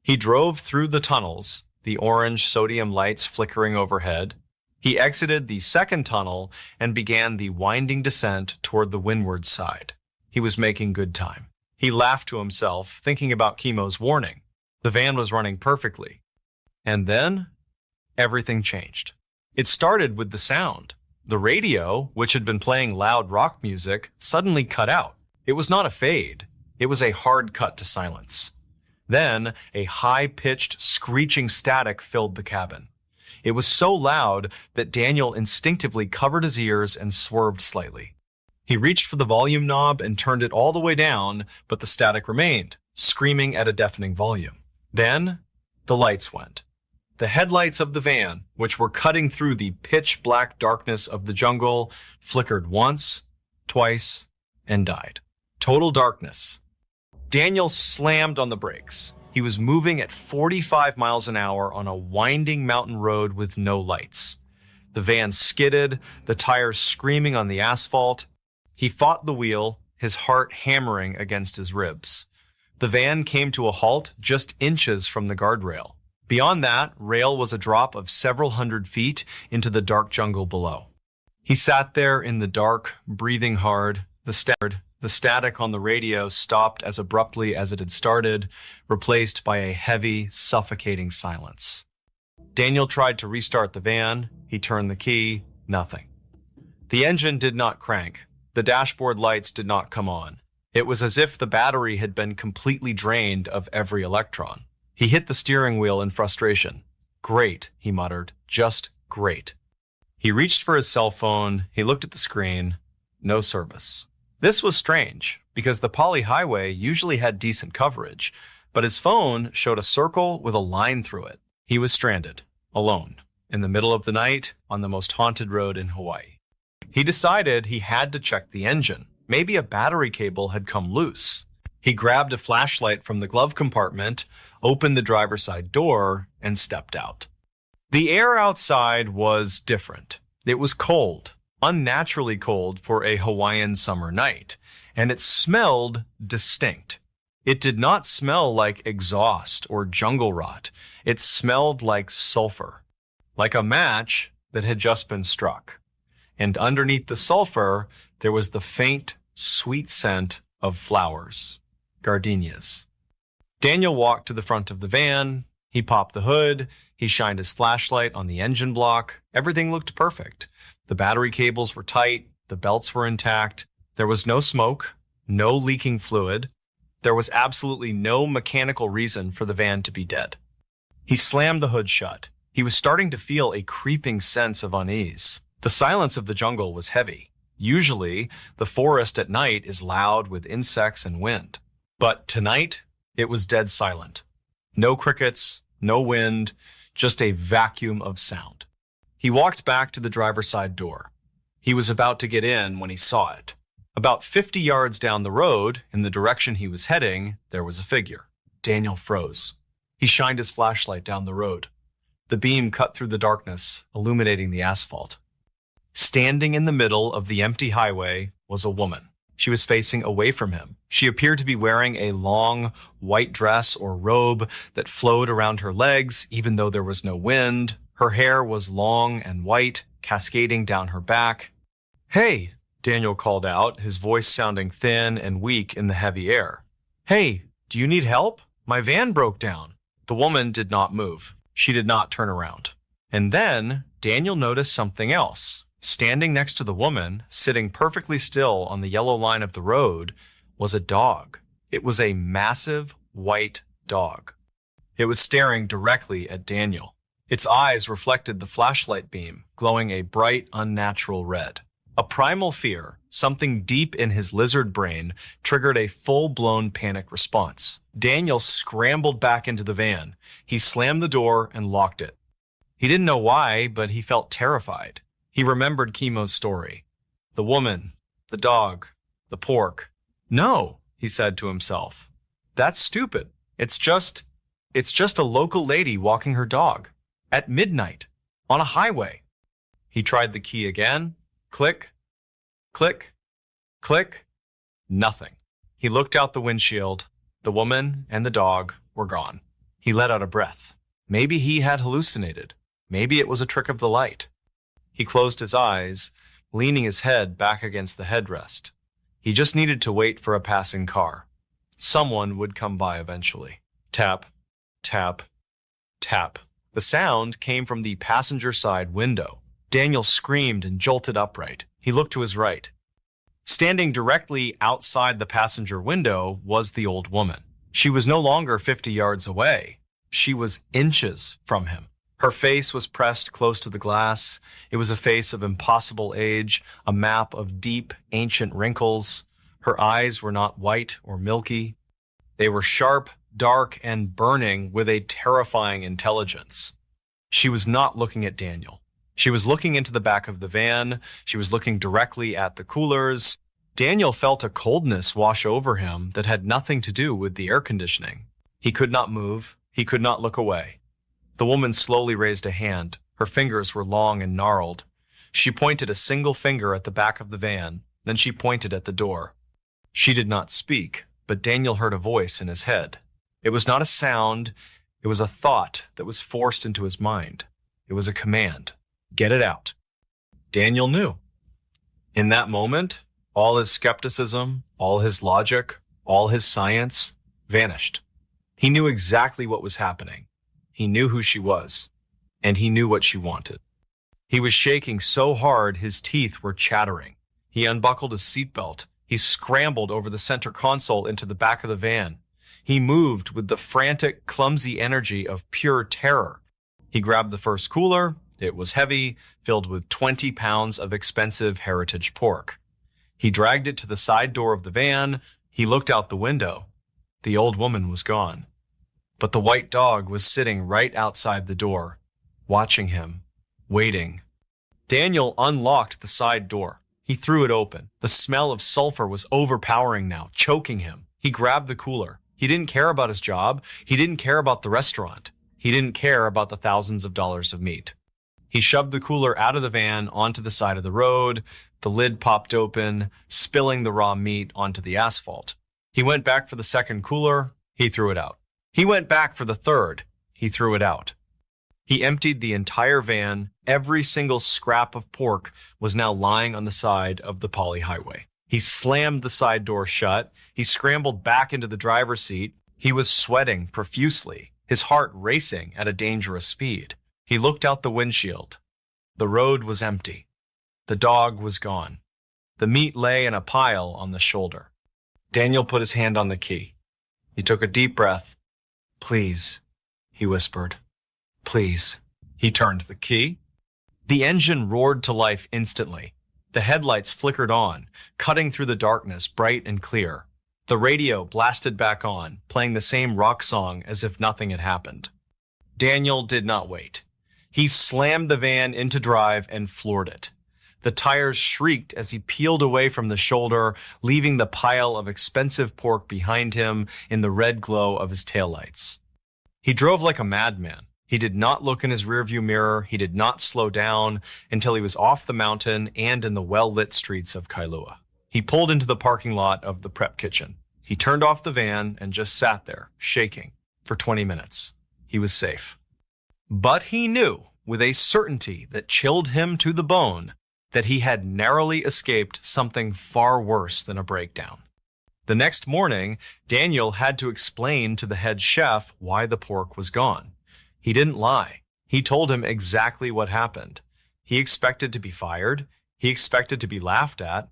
He drove through the tunnels, the orange sodium lights flickering overhead. He exited the second tunnel and began the winding descent toward the windward side. He was making good time. He laughed to himself, thinking about Kimo's warning. The van was running perfectly. And then, everything changed. It started with the sound. The radio, which had been playing loud rock music, suddenly cut out. It was not a fade. It was a hard cut to silence. Then, a high-pitched, screeching static filled the cabin. It was so loud that Daniel instinctively covered his ears and swerved slightly. He reached for the volume knob and turned it all the way down, but the static remained, screaming at a deafening volume. Then, the lights went. The headlights of the van, which were cutting through the pitch-black darkness of the jungle, flickered once, twice, and died. Total darkness. Daniel slammed on the brakes. He was moving at 45 miles an hour on a winding mountain road with no lights. The van skidded, the tires screaming on the asphalt. He fought the wheel, his heart hammering against his ribs. The van came to a halt just inches from the guardrail. Beyond that rail was a drop of several hundred feet into the dark jungle below. He sat there in the dark, breathing hard. The static on the radio stopped as abruptly as it had started, replaced by a heavy, suffocating silence. Daniel tried to restart the van. He turned the key. Nothing. The engine did not crank. The dashboard lights did not come on. It was as if the battery had been completely drained of every electron. He hit the steering wheel in frustration. Great, he muttered. Just great. He reached for his cell phone. He looked at the screen. No service. This was strange, because the Poly Highway usually had decent coverage, but his phone showed a circle with a line through it. He was stranded, alone, in the middle of the night on the most haunted road in Hawaii. He decided he had to check the engine. Maybe a battery cable had come loose. He grabbed a flashlight from the glove compartment, opened the driver's side door, and stepped out. The air outside was different. It was cold, unnaturally cold for a Hawaiian summer night, and it smelled distinct. It did not smell like exhaust or jungle rot. It smelled like sulfur, like a match that had just been struck. And underneath the sulfur, there was the faint, sweet scent of flowers, gardenias. Daniel walked to the front of the van. He popped the hood. He shined his flashlight on the engine block. Everything looked perfect. The battery cables were tight. The belts were intact. There was no smoke, no leaking fluid. There was absolutely no mechanical reason for the van to be dead. He slammed the hood shut. He was starting to feel a creeping sense of unease. The silence of the jungle was heavy. Usually, the forest at night is loud with insects and wind. But tonight, it was dead silent. No crickets, no wind, just a vacuum of sound. He walked back to the driver's side door. He was about to get in when he saw it. About 50 yards down the road, in the direction he was heading, there was a figure. Daniel froze. He shined his flashlight down the road. The beam cut through the darkness, illuminating the asphalt. Standing in the middle of the empty highway was a woman. She was facing away from him. She appeared to be wearing a long, white dress or robe that flowed around her legs, even though there was no wind. Her hair was long and white, cascading down her back. "Hey," Daniel called out, his voice sounding thin and weak in the heavy air. "Hey, do you need help? My van broke down." The woman did not move. She did not turn around. And then Daniel noticed something else. Standing next to the woman, sitting perfectly still on the yellow line of the road, was a dog. It was a massive white dog. It was staring directly at Daniel. Its eyes reflected the flashlight beam, glowing a bright, unnatural red. A primal fear, something deep in his lizard brain, triggered a full-blown panic response. Daniel scrambled back into the van. He slammed the door and locked it. He didn't know why, but he felt terrified. He remembered Kimo's story. The woman, the dog, the pork. "No," he said to himself. "That's stupid. It's just a local lady walking her dog. At midnight. On a highway." He tried the key again. Click, click, click. Nothing. He looked out the windshield. The woman and the dog were gone. He let out a breath. Maybe he had hallucinated. Maybe it was a trick of the light. He closed his eyes, leaning his head back against the headrest. He just needed to wait for a passing car. Someone would come by eventually. Tap, tap, tap. The sound came from the passenger side window. Daniel screamed and jolted upright. He looked to his right. Standing directly outside the passenger window was the old woman. She was no longer 50 yards away. She was inches from him. Her face was pressed close to the glass. It was a face of impossible age, a map of deep, ancient wrinkles. Her eyes were not white or milky. They were sharp, dark, and burning with a terrifying intelligence. She was not looking at Daniel. She was looking into the back of the van. She was looking directly at the coolers. Daniel felt a coldness wash over him that had nothing to do with the air conditioning. He could not move. He could not look away. The woman slowly raised a hand. Her fingers were long and gnarled. She pointed a single finger at the back of the van, then she pointed at the door. She did not speak, but Daniel heard a voice in his head. It was not a sound, it was a thought that was forced into his mind. It was a command. Get it out. Daniel knew. In that moment, all his skepticism, all his logic, all his science vanished. He knew exactly what was happening. He knew who she was, and he knew what she wanted. He was shaking so hard his teeth were chattering. He unbuckled his seatbelt. He scrambled over the center console into the back of the van. He moved with the frantic, clumsy energy of pure terror. He grabbed the first cooler. It was heavy, filled with 20 pounds of expensive heritage pork. He dragged it to the side door of the van. He looked out the window. The old woman was gone. But the white dog was sitting right outside the door, watching him, waiting. Daniel unlocked the side door. He threw it open. The smell of sulfur was overpowering now, choking him. He grabbed the cooler. He didn't care about his job. He didn't care about the restaurant. He didn't care about the thousands of dollars of meat. He shoved the cooler out of the van onto the side of the road. The lid popped open, spilling the raw meat onto the asphalt. He went back for the second cooler. He threw it out. He went back for the third. He threw it out. He emptied the entire van. Every single scrap of pork was now lying on the side of the poly highway. He slammed the side door shut. He scrambled back into the driver's seat. He was sweating profusely, his heart racing at a dangerous speed. He looked out the windshield. The road was empty. The dog was gone. The meat lay in a pile on the shoulder. Daniel put his hand on the key. He took a deep breath. "Please," he whispered. "Please." He turned the key. The engine roared to life instantly. The headlights flickered on, cutting through the darkness bright and clear. The radio blasted back on, playing the same rock song as if nothing had happened. Daniel did not wait. He slammed the van into drive and floored it. The tires shrieked as he peeled away from the shoulder, leaving the pile of expensive pork behind him in the red glow of his taillights. He drove like a madman. He did not look in his rearview mirror. He did not slow down until he was off the mountain and in the well-lit streets of Kailua. He pulled into the parking lot of the prep kitchen. He turned off the van and just sat there, shaking, for 20 minutes. He was safe. But he knew, with a certainty that chilled him to the bone, that he had narrowly escaped something far worse than a breakdown. The next morning, Daniel had to explain to the head chef why the pork was gone. He didn't lie. He told him exactly what happened. He expected to be fired. He expected to be laughed at.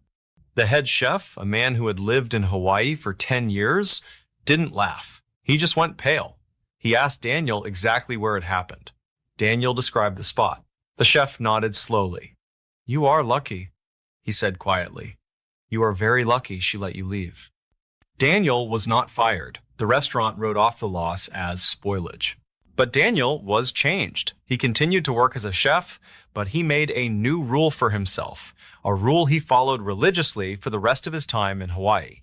The head chef, a man who had lived in Hawaii for 10 years, didn't laugh. He just went pale. He asked Daniel exactly where it happened. Daniel described the spot. The chef nodded slowly. "You are lucky," he said quietly. "You are very lucky she let you leave." Daniel was not fired. The restaurant wrote off the loss as spoilage. But Daniel was changed. He continued to work as a chef, but he made a new rule for himself, a rule he followed religiously for the rest of his time in Hawaii.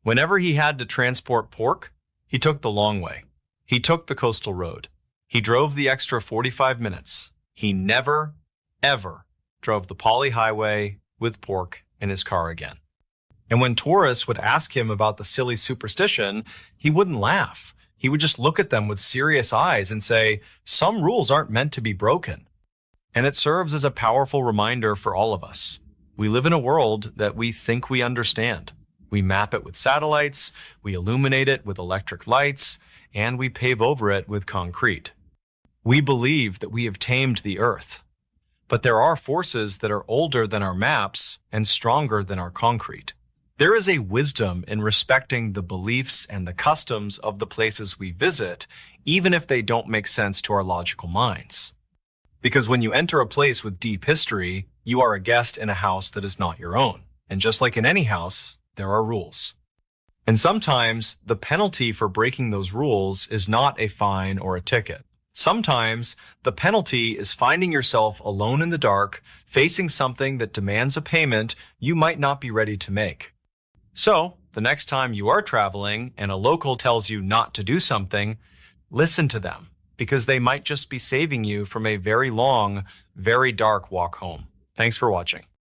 Whenever he had to transport pork, he took the long way. He took the coastal road. He drove the extra 45 minutes. He never, ever drove the poly highway with pork in his car again. And when tourists would ask him about the silly superstition, he wouldn't laugh. He would just look at them with serious eyes and say, "Some rules aren't meant to be broken." And it serves as a powerful reminder for all of us. We live in a world that we think we understand. We map it with satellites, we illuminate it with electric lights, and we pave over it with concrete. We believe that we have tamed the earth. But there are forces that are older than our maps and stronger than our concrete. There is a wisdom in respecting the beliefs and the customs of the places we visit, even if they don't make sense to our logical minds. Because when you enter a place with deep history, you are a guest in a house that is not your own. And just like in any house, there are rules. And sometimes the penalty for breaking those rules is not a fine or a ticket. Sometimes the penalty is finding yourself alone in the dark, facing something that demands a payment you might not be ready to make. So, the next time you are traveling and a local tells you not to do something, listen to them, because they might just be saving you from a very long, very dark walk home. Thanks for watching.